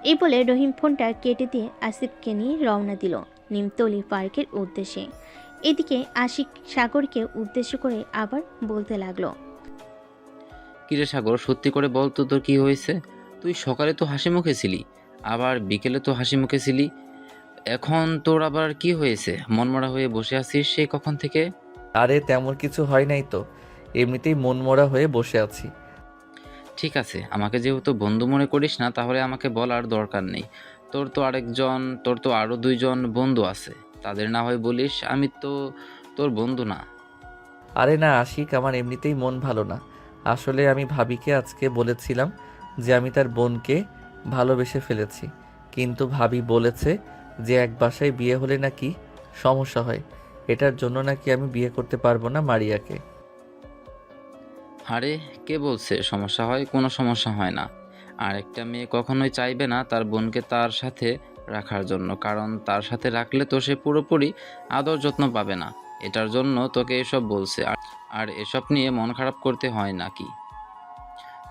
এই বলে রহিম ফোনটা কেটে দিয়ে আসিফকে নিয়ে রওনা দিল নিমতলি পার্কের উদ্দেশ্যে। এদিকে আশিক সাগরকে উদ্দেশ্য করে আবার বলতে লাগলো, কিরে সাগর, সত্যি করে বল তো, তোর কি হয়েছে? তুই সকালে তো হাসি মুখে ছিলি, আবার বিকেলে তো হাসি মুখে ছিলি, এখন তোর আবার কি হয়েছে? মনমরা হয়ে বসে আছিস সেই কখন থেকে? আরে তেমন কিছু হয় নাই তো, এমনিতেই মনমরা হয়ে বসে আছি। ঠিক আছে, আমাকে যেহেতু বন্ধু মনে করিস না, তাহলে আমাকে বলার দরকার নেই। তোর তো আরও দুইজন বন্ধু আছে, তাদের না হয় বলিস। আমি তো তোর বন্ধু না। আরে না আশিক, আমার এমনিতেই মন ভালো না। আসলে আমি ভাবিকে আজকে বলেছিলাম যে আমি তার বোনকে ভালোবেসে ফেলেছি, কিন্তু ভাবি বলেছে যে এক বাসায় বিয়ে হলে নাকি সমস্যা হয়, এটার জন্য নাকি আমি বিয়ে করতে পারবো না মারিয়াকে। আরে কে বলছে সমস্যা হয়? কোনো সমস্যা হয় না। আর একটা মেয়ে কখনোই চাইবে না তার বোনকে তার সাথে রাখার জন্য, কারণ তার সাথে রাখলে তো সে পুরোপুরি আদর যত্ন পাবে না। এটার জন্য তোকে এসব বলছে। আর এসব নিয়ে মন খারাপ করতে হয় নাকি?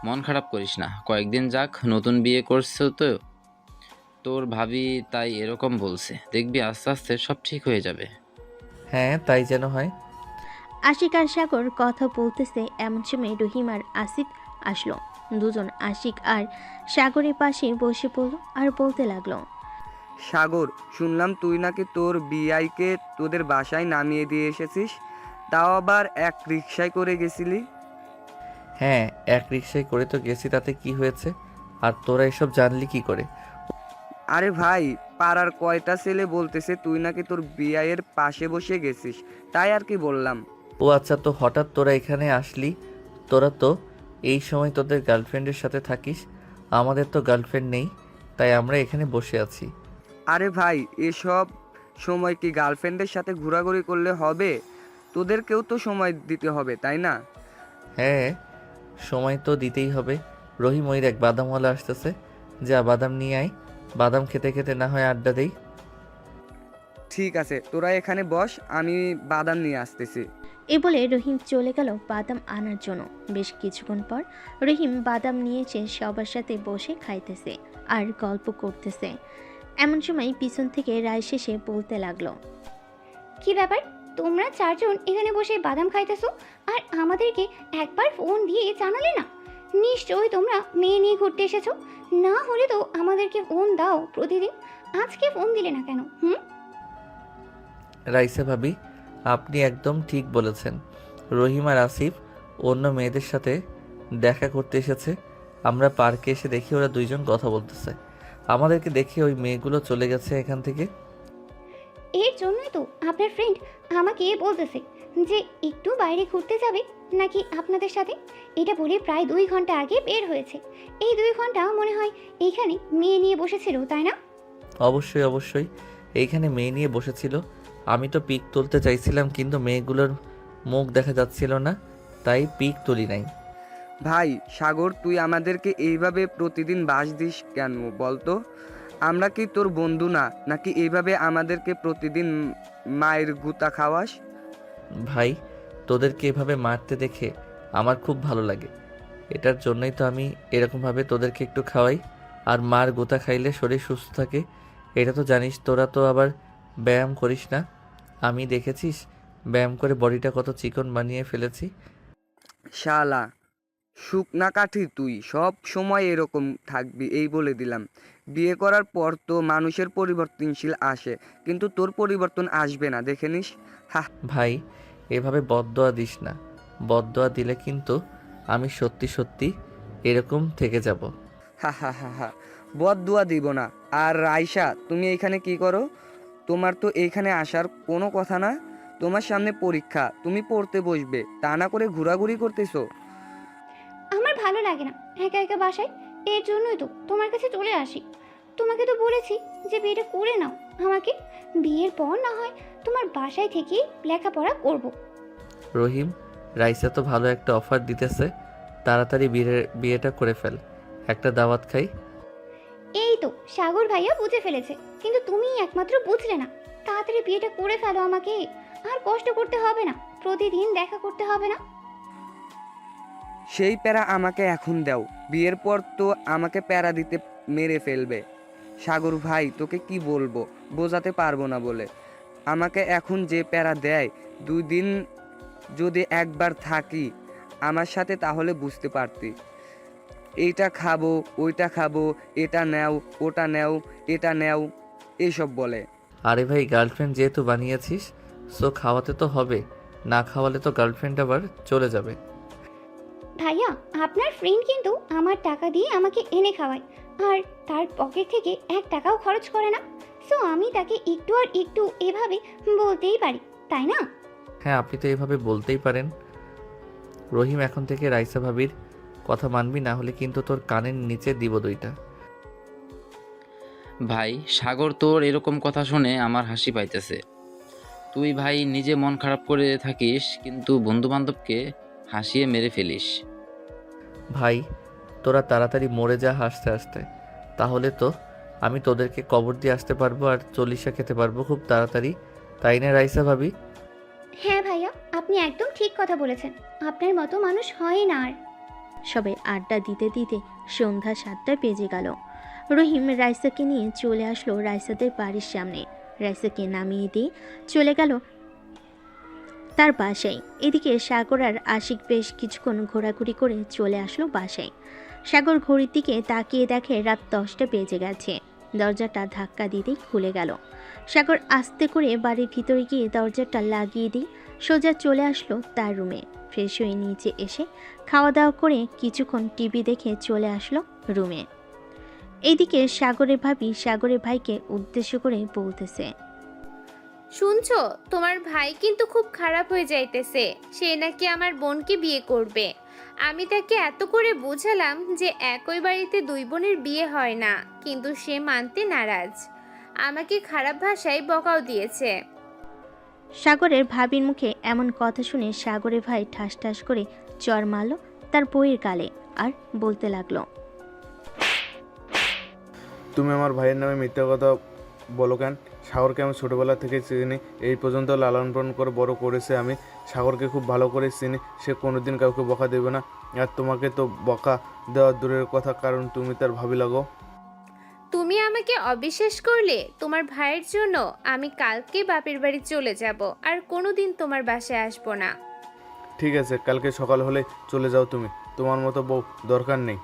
মন খারাপ করিস না, কয়েকদিন যাক, নতুন বিয়ে করছো তো তোর ভাবি, তাই এরকম বলছে। দেখবি আস্তে আস্তে সব ঠিক হয়ে যাবে। হ্যাঁ তাই যেন হয়। আশিক আর সাগর কথা বলতেছে। এমন সময় রহিম আর আসিফ আসলো। দুজন আশিক আর সাগরের পাশে বসে পড়ল আর বলতে লাগলো, সাগর, শুনলাম তুই নাকি তোর বিআইকে তোদের বাসায় নামিয়ে দিয়ে এসেছিস, তাও আবার এক রিকশায় করে গেছিলি। হ্যাঁ এক রিক্সায় করে তো গেছি, তাতে কি হয়েছে? আর তোরা এসব জানলি কি করে? আরে ভাই, পাড়ার কয়টা ছেলে বলতেছে তুই নাকি তোর বিআইয়ের পাশে বসে গেছিস, তাই আর কি বললাম। ও আচ্ছা, তো হঠাৎ তোরা এখানে আসলি? তোরা তো এই সময় তোদের গার্লফ্রেন্ডের সাথে থাকিস, আমাদের তো গার্লফ্রেন্ড নেই, তাই আমরা এখানে বসে আছি। আরে ভাই, এসব সময় কি গার্লফ্রেন্ডের সাথে ঘোরাঘুরি করলে হবে? তোদেরকেও তো সময় দিতে হবে, তাই না? হ্যাঁ সময় তো দিতেই হবে। রহিম ওই দেখ বাদামওয়ালা আসতেছে, যা বাদাম নিয়ে আয়, বাদাম খেতে খেতে না হয় আড্ডা দেই। ঠিক আছে, তোরা এখানে বস, আমি বাদাম নিয়ে আসতেছি। এ বলে রহিম চলে গেল বাদাম আনার জন্য। বেশ কিছুক্ষণ পর রহিম বাদাম নিয়ে এসে সবার সাথে বসে খাইতেছে আর গল্প করতেছে। এমন সময় পিছন থেকে রায় শেষে বলতে লাগলো, কি ব্যাপার, তোমরা চারজন এখানে বসে বাদাম খাইতেছো আর আমাদেরকে একবার ফোন দিয়ে জানালে না? নিশ্চয়ই তোমরা মেয়ে নিয়ে ঘুরতে এসেছো, না হলে তো আমাদেরকে ফোন দাও প্রতিদিন। আজকে ফোন দিলে না কেন? রাইসা ভাবি, আপনি একদম ঠিক বলেছেন। রহিম আর আসিফ অন্য মেয়েদের সাথে দেখা করতে এসেছে। আমরা পার্কে এসে দেখি ওরা দুইজন কথা বলতেছে। আমাদেরকে দেখে ওই মেয়েগুলো চলে গেছে এখান থেকে। এর জন্যই তো আপনার ফ্রেন্ড আমাকে বলতেছে যে একটু বাইরে ঘুরতে যাবে নাকি আপনাদের সাথে। এটা বলে প্রায় 2 ঘন্টা আগে বের হয়েছে। এই 2 ঘন্টা মনে হয় এইখানে মেয়ে নিয়ে বসেছিল, তাই না? অবশ্যই অবশ্যই, এইখানে মেয়ে নিয়ে বসেছিল। আমি তো পিক তুলতে চাইছিলাম, কিন্তু মেয়েগুলোর মুখ দেখা যাচ্ছিল না, তাই পিক তুলি নাই। ভাই সাগর, তুই আমাদেরকে এইভাবে প্রতিদিন বাস দিস কেন বলতো? আমরা কি তোর বন্ধু না, নাকি এইভাবে আমাদেরকে প্রতিদিন মায়ের গুতা খাওয়াস? ভাই, তোদেরকে এভাবে মারতে দেখে আমার খুব ভালো লাগে। এটার জন্যই তো আমি এরকমভাবে তোদেরকে একটু খাওয়াই। আর মার গোতা খাইলে শরীর সুস্থ থাকে, এটা তো জানিস। তোরা তো আবার ব্যায়াম করিস না, আমি দেখেছিস ব্যায়াম করে বডিটা কত চিকন বানিয়ে ফেলেছি। শালা শুকনা কাঠি, তুই সব সময় এরকম থাকবি এই বলে দিলাম। বিয়ে করার পর তো মানুষের পরিবর্তনশীল আসে, কিন্তু তোর পরিবর্তন আসবে না, দেখে নিস। হা ভাই, এভাবে বদদোয়া দিস না। বদদোয়া দিলে কিন্তু আমি সত্যি সত্যি এরকম থেকে যাব। হা হা হা হা, বদদুয়া দিব না। আর রাইসা, তুমি এইখানে কি করো? তোমার তো এইখানে আসার কোনো কথা না। তোমার সামনে পরীক্ষা, তুমি পড়তে বসবে, তা না করে ঘোরাঘুরি করতেছো। আমার ভালো লাগে না একা একা বাসায়, এর জন্যই তো তোমার কাছে চলে আসি। তোমাকে তো বলেছি যে বিয়েটা করে নাও আমাকে, বিয়ের পর না হয় তোমার বাসায় থেকে লেখাপড়া করব। রহিম, রাইসা তো ভালো একটা অফার দিতেছে, তাড়াতাড়ি বিয়েটা করে ফেল, একটা দাওয়াত খাই। এই তো সাগর ভাইয়া বুঝে ফেলেছে, কিন্তু তুমিই একমাত্র বুঝলে না। তাড়াতাড়ি বিয়েটা করে ফেলো আমাকে, আর কষ্ট করতে হবে না, প্রতিদিন দেখা করতে হবে না। সেই প্যারা আমাকে এখন দাও, বিয়ের পর তো আমাকে প্যারা দিতে মেরে ফেলবে। সাগর ভাই, তোকে কি বলবো, বোঝাতে পারবো না বলে। আমাকে এখন যে প্যারা দেয়, 2 দিন যদি একবার থাকি আমার সাথে, তাহলে বুঝতে পারতি। এইটা খাবো, ওইটা খাবো, এটা নেও, ওটা নেও, এটা নেও, এইসব বলে। আরে ভাই, গার্লফ্রেন্ড যেহেতু বানিয়েছিস, সো খাওয়াতে তো হবে, না খাওয়ালে তো গার্লফ্রেন্ড আবার চলে যাবে। ভাইয়া, আপনার ফ্রেন্ড কিন্তু আমার টাকা দিয়ে আমাকে এনে খাওয়ায়, আর তার পকেট থেকে 1 টাকাও খরচ করে না। সো আমি তাকে একটু আর একটু এভাবে বলতেই পারি, তাই না? হ্যাঁ, আপনি তো এভাবে বলতেই পারেন। রহিম, এখন থেকে রাইসা ভাবির কথা মানবি, না হলে কিন্তু তোর কানের নিচে দিব 2টা। ভাই সাগর, তোর এরকম কথা শুনে আমার হাসি পাইতেছে। তুই ভাই নিজে মন খারাপ করে থাকিস, কিন্তু বন্ধু বান্ধবকে হাসিয়ে মেরে ফেলিস। ভাই, তোরা তাড়াতাড়ি মরে যা হাসতে হাসতে, তাহলে তো আমি তোদেরকে কবর দিয়ে আসতে পারবো আর চল্লিশা খেতে পারবো খুব তাড়াতাড়ি, তাই না রাইসা ভাবি? হ্যাঁ ভাইয়া, আপনি একদম ঠিক কথা বলেছেন। আপনার মতো মানুষ হয় না আর। সবাই আড্ডা দিতে দিতে সন্ধ্যা 7টা বেজে গেল। রহিম রাইসাকে নিয়ে চলে আসলো রাইসাদের বাড়ির সামনে। রাইসাকে নামিয়ে দিয়ে চলে গেল তার বাসায়। এদিকে সাগর আর আশিক বেশ কিছুক্ষণ ঘোরাঘুরি করে চলে আসলো বাসায়। সাগর ঘড়ির দিকে তাকিয়ে দেখে রাত 10টা বেজে গেছে। দরজাটা ধাক্কা দিতেই খুলে গেল। সাগর আস্তে করে বাড়ির ভিতরে গিয়ে দরজাটা লাগিয়ে দিয়ে সোজা চলে আসলো তার রুমে। ফ্রেশ হয়ে নিচে এসে খাওয়া দাওয়া করে কিছুক্ষণ টিভি দেখে চলে আসলো রুমে। এইদিকে সাগরের ভাবি সাগরের ভাইকে উদ্দেশ্য করে বলতেছে, শুনছো, তোমার ভাই কিন্তু খুব খারাপ হয়ে যাইতেছে। সে নাকি আমার বোনকে বিয়ে করবে। আমি তাকে এত করে বোঝালাম যে একই বাড়িতে 2 বোনের বিয়ে হয় না, কিন্তু সে মানতে নারাজ। আমাকে খারাপ ভাষায় বকাও দিয়েছে। সাগরের ভাবির মুখে এমন কথা শুনে সাগরের ভাই ঠাস ঠাস করে চর মারল তার বইয়ের গালে আর বলতে লাগলো, তুমি আমার ভাইয়ের নামে মিথ্যা কথা বলো কেন? সাগরকে আমি ছোটোবেলা থেকে চিনি, এই পর্যন্ত লালন পালন করে বড় করেছে। আমি সাগরকে খুব ভালো করে চিনি, সে কোনোদিন কাউকে বকা দেবে না। আর তোমাকে তো বকা দেওয়া দূরের কথা, কারণ তুমি তার ভাবি লাগো। তুমি আমাকে অবিশ্বাস করলে? তোমার ভাইয়ের জন্য আমি কালকে বাপের বাড়ি চলে যাব, আর কোনোদিন তোমার বাসায় আসবো না। ঠিক আছে, কালকে সকাল হলে চলে যাও তুমি। তোমার মতো বউ দরকার নেই।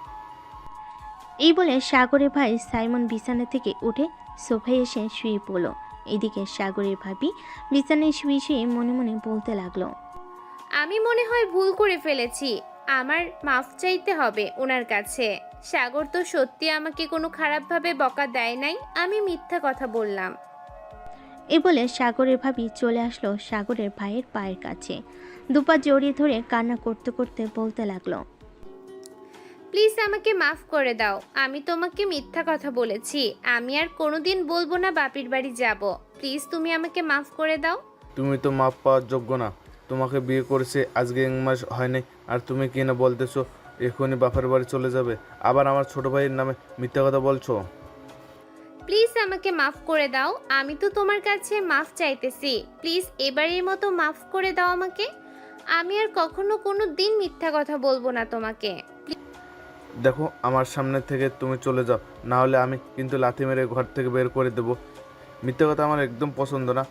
এই বলে সাগরের ভাই সাইমন বিছানা থেকে উঠে সোফায় এসে শুয়ে পড়ল। এদিকে সাগরের ভাবি বিছানায় শুয়ে শুয়ে মনে মনে বলতে লাগলো, আমি মনে হয় ভুল করে ফেলেছি, আমার মাফ চাইতে হবে ওনার কাছে। সাগর তো সত্যি আমাকে কোনো খারাপভাবে বকা দেয় নাই, আমি মিথ্যা কথা বললাম। এই বলে সাগরের ভাবি চলে আসলো সাগরের ভাইয়ের পায়ের কাছে, দুপা জড়িয়ে ধরে কান্না করতে করতে বলতে লাগলো, প্লিজ আমাকে মাফ করে দাও, আমি তোমাকে মিথ্যা কথা বলেছি, আমি আর কোনোদিন বলবো না বাপির বাড়ি যাব। প্লিজ তুমি আমাকে মাফ করে দাও। তুমি তো মাপ পাওয়ার যোগ্য না। তোমাকে বিয়ে করেছে আজকে 1 মাস হয়নি, আর তুমি কি না বলতেছো এখনই বাপের বাড়ি চলে যাবে? আবার আমার ছোট ভাইয়ের নামে মিথ্যা কথা বলছো। প্লিজ আমাকে মাফ করে দাও, আমি তো তোমার কাছে মাফ চাইতেছি। প্লিজ এবারের মতো মাফ করে দাও আমাকে, আমি আর কখনো কোনো দিন মিথ্যা কথা বলবো না তোমাকে। দেখো, আমার সামনে থেকে তুমি চলে যাও, না হলে আমি কিন্তু লাথি মেরে ঘর থেকে বের করে দেবো। মিথ্যা কথা আমার একদম পছন্দ না।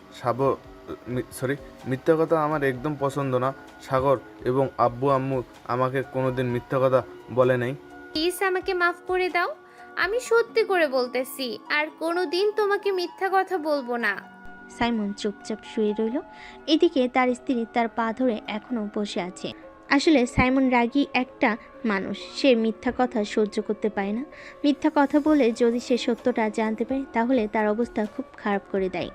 মিথ্যা কথা আমার একদম পছন্দ না। সাগর এবং আব্বু আম্মু আমাকে কোনোদিন মিথ্যা কথা বলে নাই। প্লিজ আমাকে মাফ করে দাও, আমি সত্যি করে বলতেছি, আর কোনো দিন তোমাকে মিথ্যা কথা বলবো না। সাইমন চুপচাপ শুয়ে রইল। এদিকে তার স্ত্রী তার পা ধরে এখনো বসে আছে। আসলে সাইমন রাগী একটা মানুষ, সে মিথ্যা কথা সহ্য করতে পারে না। মিথ্যা কথা বলে যদি সে সত্যটা জানতে পারে তাহলে তার অবস্থা খুব খারাপ করে দেয়।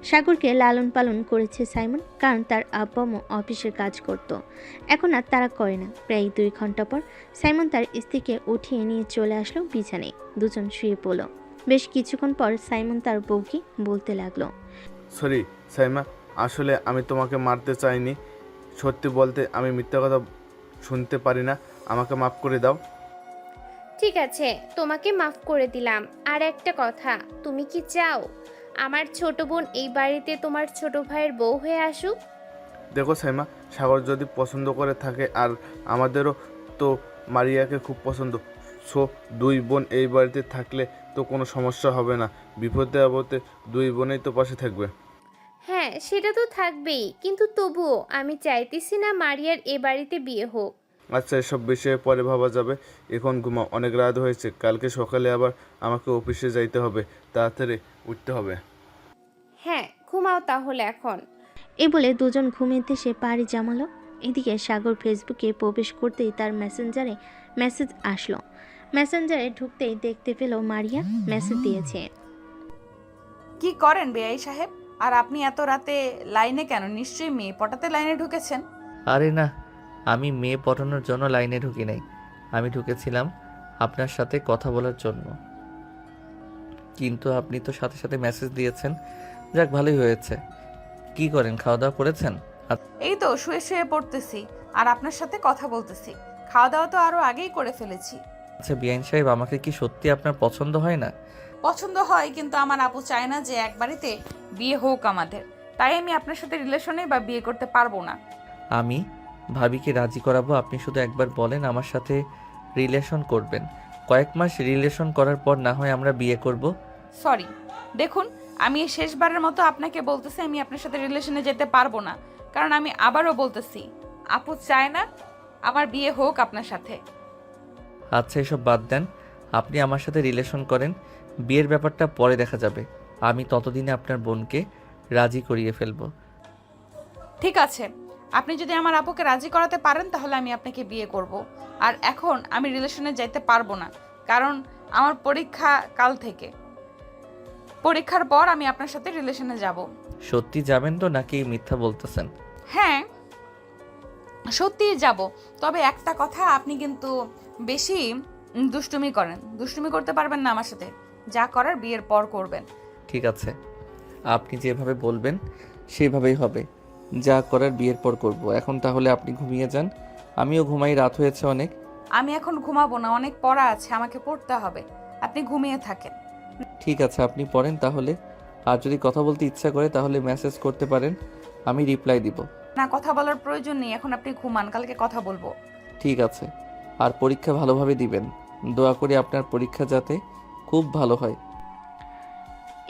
সাগরকে লালন পালন করেছে সাইমন, কারণ তার আব্বা আম্মু অফিসের কাজ করত, এখন আর তারা করে না। প্রায় 2 ঘন্টা পর সাইমন তার স্ত্রীকে উঠিয়ে নিয়ে চলে আসলো বিছানায়। দুজন শুয়ে পড়ল। বেশ কিছুক্ষণ পর সাইমন তার বউকে বলতে লাগলো, সরি সাইমা, আসলে আমি তোমাকে মারতে চাইনি। সত্যি বলতে আমি মিথ্যা কথা শুনতে পারি না, আমাকে মাফ করে দাও। ঠিক আছে, তোমাকে মাফ করে দিলাম। আর একটা কথা, তুমি কি চাও আমার ছোট বোন এই বাড়িতে তোমার ছোট ভাইয়ের বউ হয়ে আসুক? দেখো সাইমা, সাগর যদি পছন্দ করে থাকে, আর আমাদেরও তো মারিয়াকে খুব পছন্দ, সো 2 বোন এই বাড়িতে থাকলে তো কোনো সমস্যা হবে না। বিপদে আপদে 2 বোনেই তো পাশে থাকবে। হ্যাঁ, সেটা তো থাকবেই, কিন্তু তবুও আমি চাইতেছি না মারিয়ার এ বাড়িতে বিয়ে হোক। আচ্ছা, এসব বিষয়ে পরে ভাবা যাবে। এখন ঘুমাও, অনেক রাত হয়েছে। কালকে সকালে আবার আমাকে অফিসে যাইতে হবে, তাড়াতাড়ি উঠতে হবে। হ্যাঁ, ঘুমাও তাহলে এখন। এই বলে দুজন ঘুমিয়ে সে পাড়ি জামালো। এদিকে সাগর ফেসবুকে প্রবেশ করতেই তার মেসেঞ্জারে মেসেজ আসলো। মেসেঞ্জারে ঢুকতেই দেখতে পেল মারিয়া মেসেজ দিয়েছে। কি করেন বেআই সাহেব? আর আপনি এত রাতে লাইনে কেন? নিশ্চয়ই মেয়ে পটাতে লাইনে ঢুকেছেন। আরে না, আমি মেয়ে পটানোর জন্য লাইনে ঢুকি নাই। আমি ঢুকেছিলাম আপনার সাথে কথা বলার জন্য, কিন্তু আপনি তো সাথে সাথে মেসেজ দিয়েছেন। যাক, ভালোই হয়েছে। কি করেন, খাওয়া দাওয়া করেছেন? এই তো শুয়ে শুয়ে পড়তেছি আর আপনার সাথে কথা বলতেছি। খাওয়া দাওয়া তো আরো আগেই করে ফেলেছি। আচ্ছা বিআইন সাহেব, আমাকে কি সত্যি আপনার পছন্দ হয় না? পছন্দ হয়, কিন্তু আমার আপু চায় না যে এক বাড়িতে বিয়ে হোক আমাদের। তাই আমি আপনার সাথে রিলেশনে বা বিয়ে করতে পারবো না। আমি ভাবিকে রাজি করাবো, আপনি শুধু একবার বলেন আমার সাথে রিলেশন করবেন। কয়েক মাস রিলেশন করার পর না হয় আমরা বিয়ে করব। সরি, দেখুন, আমি এই শেষবারের মতো আপনাকে বলতেছি আমি আপনার সাথে রিলেশনে যেতে পারবো না। কারণ আমি আবারও বলতেছি, আপু চায় না আমার বিয়ে হোক আপনার সাথে। আচ্ছা, এসব বাদ দেন, আপনি আমার সাথে রিলেশন করেন, বিয়ের ব্যাপারটা পরে দেখা যাবে। আমি ততদিনে আপনার বোনকে রাজি করিয়ে ফেলবো। ঠিক আছে, আপনি যদি আমার আপুকে রাজি করাতে পারেন তাহলে আমি আপনাকে বিয়ে করব। আর এখন আমি রিলেশনে যাইতে পারবো না, কারণ আমার পরীক্ষা কাল থেকে। পরীক্ষার পর আমি আপনার সাথে রিলেশনে যাব। সত্যি যাবেন তো নাকি মিথ্যা বলতেছেন? হ্যাঁ, সত্যিই যাব। তবে একটা কথা, আপনি কিন্তু বেশি দুষ্টুমি করেন। দুষ্টুমি করতে পারবেন না আমার সাথে। যা করার বিয়ের পর করবেন। ঠিক আছে, আপনি যেভাবে বলবেন সেভাবেই হবে। যা করার বিয়ের পর করব। এখন তাহলে আপনি ঘুমিয়ে যান, আমিও ঘুমাই, রাত হয়েছে অনেক। আমি এখন ঘুমাবো না, অনেক পড়া আছে, আমাকে পড়তে হবে। আপনি ঘুমিয়ে থাকেন। ঠিক আছে, আপনি পড়েন তাহলে। আর যদি কথা বলতে ইচ্ছা করে তাহলে মেসেজ করতে পারেন, আমি রিপ্লাই দিব। না, কথা বলার প্রয়োজন নেই, এখন আপনি ঘুমান, কালকে কথা বলবো। ঠিক আছে, আর পরীক্ষা ভালোভাবে দিবেন। দোয়া করি আপনার পরীক্ষা যাতে খুব ভালো হয়।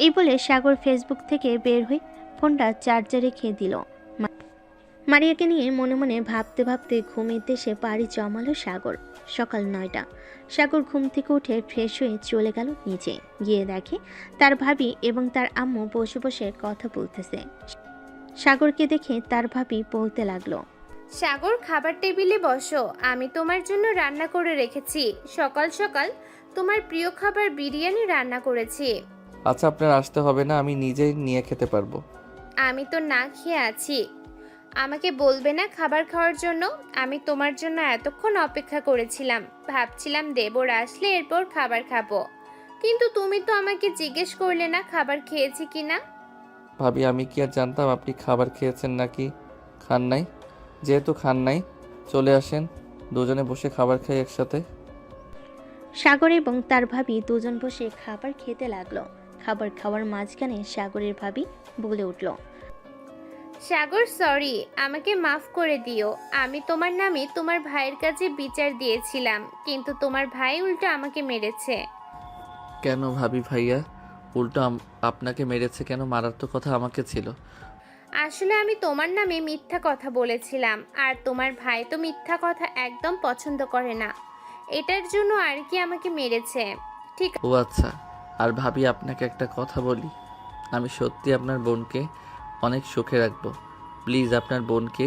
এই বলে সাগর ফেসবুক থেকে বের হয়ে ফোনটা চার্জে রেখে দিল। মারিয়াকে নিয়ে মনে মনে ভাবতে ভাবতে ঘুমের দেশে পাড়ি জমালো সাগর। সকাল 9টা। সাগর ঘুম থেকে উঠে ফ্রেশ হয়ে চলে গেল নিচে। গিয়ে দেখে তার ভাবি এবং তার আম্মু বসে বসে কথা বলতেছে। সাগরকে দেখে তার ভাবি বলতে লাগলো, সাগর, খাবার টেবিলে বসো, আমি তোমার জন্য রান্না করে রেখেছি। সকাল সকাল তোমার প্রিয় খাবার বিরিয়ানি রান্না করেছি। আচ্ছা, আপনার আসতে হবে না, আমি নিজেই নিয়ে খেতে পারবো। আমি তো না খেয়ে আছি, আমাকে বলবে না খাবার খাওয়ার জন্য? আমি তোমার জন্য এতক্ষণ অপেক্ষা করেছিলাম, ভাবছিলাম দেবর আসলে এরপর খাবার খাবো, কিন্তু তুমি তো আমাকে জিজ্ঞেস করলে না খাবার খেয়েছি কিনা। ভাবি, আমি কি আর জানতাম আপনি খাবার খেয়েছেন নাকি খান নাই? যেহেতু খান নাই, চলে আসেন, দুজনে বসে খাবার খাই একসাথে। সাগর এবং তার ভাবি দুজন বসে খাবার খেতে লাগলো। খাবার খাওয়ার মাঝখানে সাগরের ভাবি বলে উঠল, সাগর, সরি, আমাকে মাফ করে দিও। আমি তোমার নামে তোমার ভাইয়ের কাছে বিচার দিয়েছিলাম, কিন্তু তোমার ভাই উল্টো আমাকে মেরেছে। কেন ভাবি ভাইয়া উল্টো আপনাকে মেরেছে কেন? মারার তো কথা আমাকে ছিল। আসলে আমি তোমার নামে মিথ্যা কথা বলেছিলাম, আর তোমার ভাই তো মিথ্যা কথা একদম পছন্দ করে না, এটার জন্য আর কি আমাকে মেরেছে। ঠিক ও আচ্ছা। আর ভাবি, আপনাকে একটা কথা বলি, আমি সত্যি আপনার বোনকে অনেক সুখে রাখবো। প্লিজ আপনার বোনকে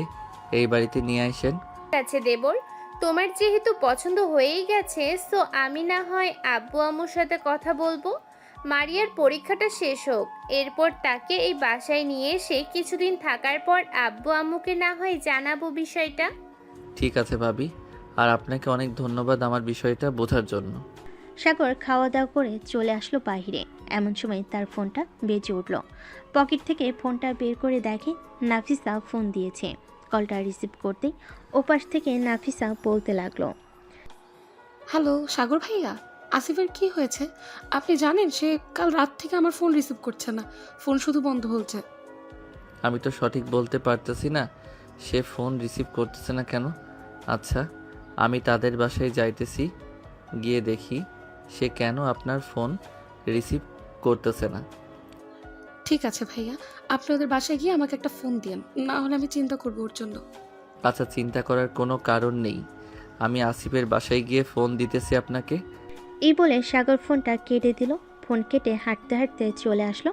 এই বাড়িতে নিয়ে আসেন। আছে দেবর, তোমার যেহেতু পছন্দ হয়েই গেছে, সো আমি না হয় আব্বু আম্মুর সাথে কথা বলবো। মারিয়ার পরীক্ষাটা শেষ হোক, এরপর তাকে এই বাসায় নিয়ে এসে কিছুদিন থাকার পর আব্বু আম্মুকে না হয় জানাবো বিষয়টা। ঠিক আছে ভাবি, আর আপনাকে অনেক ধন্যবাদ আমার বিষয়টা বোঝার জন্য। সাগর খাওয়া দাওয়া করে চলে আসলো বাইরে। এমন সময় তার ফোনটা বেজে উঠল। পকেট থেকে ফোনটা বের করে দেখে নাফিসা ফোন দিয়েছে। কলটা রিসিভ করতেই ওপাশ থেকে নাফিসা বলতে লাগলো, হ্যালো সাগর ভাইয়া, আসিফের কি হয়েছে? আপনি জানেন সে কাল রাত থেকে আমার ফোন রিসিভ করছে না, ফোন শুধু বন্ধ হচ্ছে। আমি তো সঠিক বলতে পারতেছি না সে ফোন রিসিভ করতেছে না কেন। আচ্ছা, আমি তাদের বাসায় যাইতেছি, গিয়ে দেখি সে কেন আপনার ফোন রিসিভ করতেছে না। ঠিক আছে ভাইয়া, আপনি ওদের বাসায় গিয়ে আমাকে একটা ফোন দিন, না হলে আমি চিন্তা করবো ওর জন্য। আচ্ছা, চিন্তা করার কোনো কারণ নেই, আমি আসিফের বাসায় গিয়ে ফোন দিতেছি আপনাকে। এই বলে সাগর ফোনটা কেটে দিল। ফোন কেটে হাঁটতে হাঁটতে চলে আসলো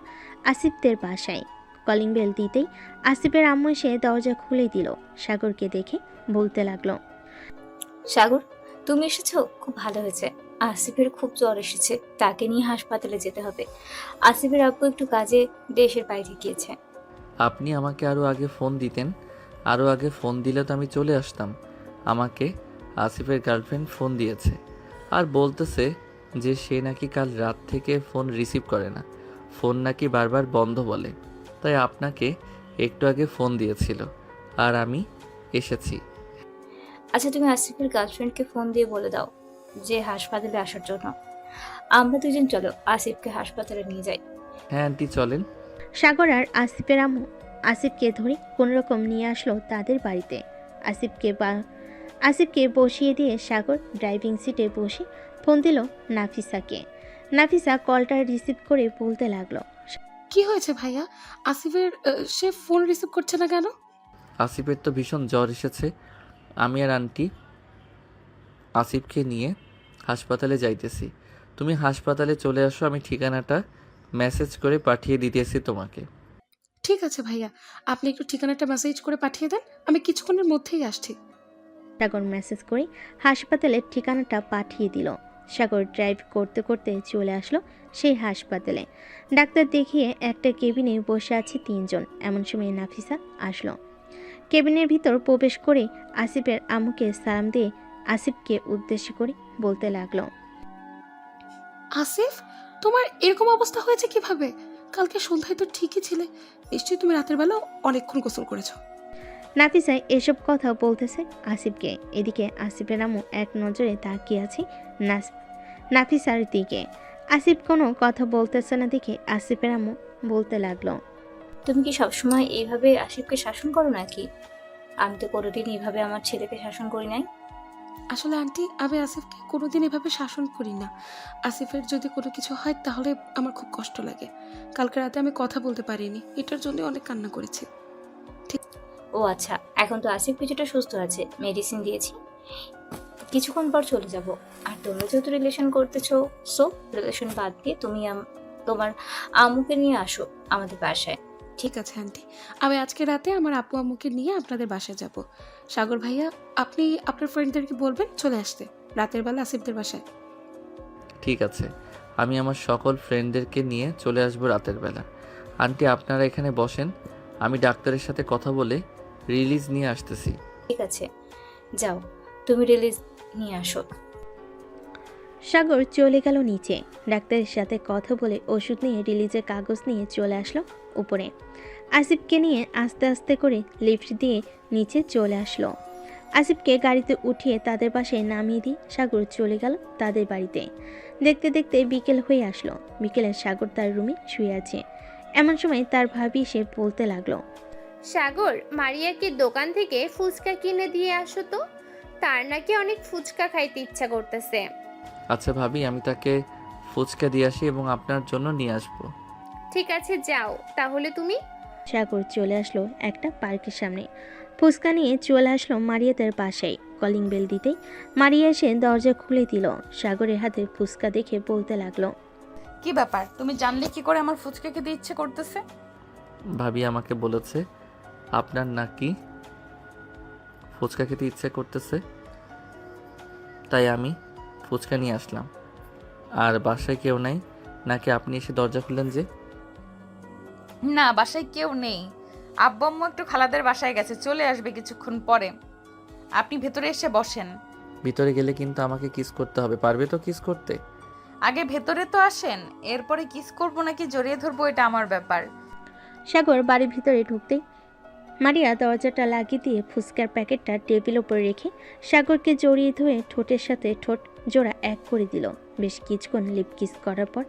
আসিফদের বাসায়। কলিং বেল দিতেই আসিফের আম্মু এসে দরজা খুলে দিল। সাগরকে দেখে বলতে লাগলো, সাগর, তুমি এসেছো, খুব ভালো হয়েছে। আসিফের খুব জ্বর এসেছে, তাকে নিয়ে হাসপাতালে যেতে হবে। আসিফের আব্বু একটু কাজে দেশের বাইরে গিয়েছে। আপনি আমাকে আরও আগে ফোন দিতেন, আরও আগে ফোন দিলে তো আমি চলে আসতাম। আমাকে আসিফের গার্লফ্রেন্ড ফোন দিয়েছে আর বলতেছে যে সে নাকি কাল রাত থেকে ফোন রিসিভ করে না, ফোন নাকি বারবার বন্ধ বলে, তাই আপনাকে একটু আগে ফোন দিয়েছিল আর আমি এসেছি। আচ্ছা, তুমি আসিফের গার্লফ্রেন্ডকে ফোন দিয়ে বলে দাও যে হাসপাতালে আসার জন্য। আমরা দুজন চলো আসিফকে হাসপাতালে নিয়ে যাই। হ্যাঁ আন্টি, চলেন। সাগর আর আসিফের আম্মু আসিফকে ধরে কোনোরকম নিয়ে আসলো তাদের বাড়িতে। আসিফকে বসিয়ে দিয়ে সাগর ড্রাইভিং সিটে বসে ফোন দিল নাফিসাকে। নাফিসা কলটা রিসিভ করে বলতে লাগলো, কি হয়েছে ভাইয়া? আসিফের সে ফোন রিসিভ করছে না কেন? আসিফের তো ভীষণ জ্বর এসেছে, আমি আর আন্টি আসিফকে নিয়ে হাসপাতালে যাইতেছি। তুমি হাসপাতালে চলে আসো, আমি ঠিকানাটা মেসেজ করে পাঠিয়ে দিতেছি তোমাকে। ঠিক আছে ভাইয়া, আপনি একটু ঠিকানাটা মেসেজ করে পাঠিয়ে দেন, আমি কিছুক্ষণের মধ্যেই আসছি। সাগর মেসেজ করে হাসপাতালের ঠিকানাটা পাঠিয়ে দিল। সাগর ড্রাইভ করতে করতে চলে আসলো সেই হাসপাতালে। ডাক্তার দেখিয়ে একটা কেবিনে বসে আছে 3 জন। এমন সময় নাফিসা আসলো। কেবিনের ভিতর প্রবেশ করে আসিফের আম্মুকে সালাম দিয়ে আসিফকে উদ্দেশ্য করে বলতে লাগলো, আসিফ, তোমার এরকম অবস্থা হয়েছে কিভাবে? কালকে সন্ধ্যায় তো ঠিকই ছিলে, নিশ্চয়ই তুমি রাতের বেলা অনেকক্ষণ গোসল করেছো। নাফিসা এসব কথা বলতেছে আসিফকে। এদিকে আসিফের আম্মু এক নজরে তাকিয়ে আছে নাফিসার দিকে। আসিফ কোনো কথা বলতেছে না দেখে আসিফের আম্মু বলতে লাগলো, তুমি কি সবসময় এইভাবে আসিফকে শাসন করো নাকি? আমি তো কোনোদিন এইভাবে আমার ছেলেকে শাসন করি নাই। আসলে আন্টি, আমি আসিফকে কোনোদিন এভাবে শাসন করি না। আসিফের যদি কোনো কিছু হয় তাহলে আমার খুব কষ্ট লাগে। কালকে রাতে আমি কথা বলতে পারিনি, এটার জন্য অনেক কান্না করেছি। ও আচ্ছা, এখন তো আসিফ কিছুটা সুস্থ আছে, মেডিসিন দিয়েছি, কিছুক্ষণ পর চলে যাব। আর তোমরা যেহেতু রিলেশন করতেছো, সো রিলেশন বাদ দিয়ে তুমি তোমার আম্মুকে নিয়ে আসো আমাদের বাসায়। ঠিক আছে আন্টি, আমি আজকে রাতে আমার আপু আম্মুকে নিয়ে আপনাদের বাসায় যাব। সাগর ভাইয়া, আপনি আপনার ফ্রেন্ডদেরকে বলবেন চলে আসতে রাতের বেলা আসিফদের বাসায়। ঠিক আছে, আমি আমার সকল ফ্রেন্ডদেরকে নিয়ে চলে আসবো রাতের বেলা। আন্টি আপনারা এখানে বসেন, আমি ডাক্তারের সাথে কথা বলে রিলিজ নিয়ে আসতেছি। ঠিক আছে, যাও তুমি রিলিজ নিয়ে আসো। সাগর চলে গেল নিচে। ডাক্তারের সাথে কথা বলে ওষুধ নিয়ে রিলিজের কাগজ নিয়ে চলে আসলো উপরে। আসিফকে নিয়ে আস্তে আস্তে করে লিফট দিয়ে নিচে চলে আসলো। আসিফকে গাড়িতে উঠিয়ে তাদের বাসায় নামিয়ে দিয়ে সাগর চলে গেল তাদের বাড়িতে। দেখতে দেখতে বিকেল হয়ে আসলো। বিকেলে সাগর তার রুমে শুয়ে আছে। এমন সময় তার ভাবি সে বলতে লাগলো, সাগর, মারিয়াকে দোকান থেকে ফুচকা কিনে দিয়ে আসো তো, তার নাকি অনেক ফুচকা খাইতে ইচ্ছা করতেছে। আচ্ছা ভাবি, আমি তাকে ফুচকা দিয়ে আসি এবং আপনার জন্য নিয়ে আসবো। ঠিক আছে, যাও তাহলে তুমি। সাগর চলে আসলো একটা পার্কের সামনে। ফুচকা নিয়ে চলে আসলো মারিয়াদের বাসায়। কলিং বেল দিতেই মারিয়া এসে দরজা খুলে দিল। সাগরের হাতে ফুচকা দেখে বলতে লাগলো, কি ব্যাপার, তুমি জানলে কি করে আমার ফুচকা খেতে ইচ্ছে করতেছে? ভাবি আমাকে বলেছে আপনার নাকি ফুচকা খেতে ইচ্ছে করতেছে, তাই আমি ফুচকা নিয়ে আসলাম। আর বাসায় কেউ নাই নাকি আপনি এসে দরজা খুললেন যে? না, বাসায় কেউ নেই। আব্বু আম্মু একটু খালাদের বাসায় গেছে, চলে আসবে কিছুক্ষণ পরে। আপনি ভেতরে এসে বসেন। ভিতরে গেলে কিন্তু আমাকে কিস করতে হবে, পারবে তো কিস করতে? আগে ভেতরে তো আসেন, এরপরে কিস করবো নাকি জড়িয়ে ধরবো এটা আমার ব্যাপার। সাগর বাড়ির ভিতরে ঢুকতেই মারিয়া দরজাটা লাগিয়ে দিয়ে ফুচকার প্যাকেটটা টেবিল উপরে রেখে সাগরকে জড়িয়ে ধরে ঠোঁটের সাথে ঠোঁট জোড়া এক করে দিল। বেশ কিছুক্ষণ লিপ কিস করার পর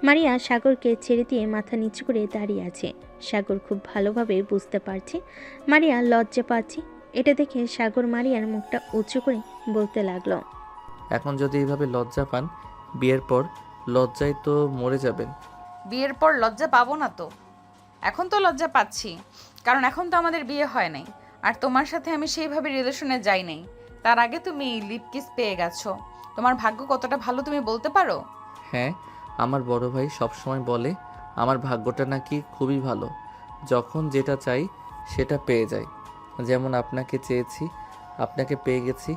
মারিয়া সাগরকে ছেড়ে দিয়ে মাথা নিচু করে দাঁড়িয়ে আছে। সাগর খুব ভালোভাবে বুঝতে পারছে মারিয়া লজ্জা পাচ্ছে। এটা দেখে সাগর মারিয়ার মুখটা উঁচু করে বলতে লাগলো, এখন যদি এইভাবে লজ্জা পান, বিয়ের পর লজ্জায় তো মরে যাবেন। বিয়ের পর লজ্জা পাবো না তো? এখন তো লজ্জা পাচ্ছি, কারণ এখন তো আমাদের বিয়ে হয় নাই, আর তোমার সাথে আমি সেইভাবে রিলেশনে যাই নাই। তার আগে তুমি লিপ কিস পেয়ে গেছো। তোমার ভাগ্য কতটা ভালো তুমি বলতে পারো? হ্যাঁ, আমার বড় ভাই সবসময় বলে আমার ভাগ্যটা নাকি খুবই ভালো, যখন যেটা চাই সেটা পেয়ে যাই। যেমন আপনাকে চেয়েছি, আপনাকে পেয়ে গেছি।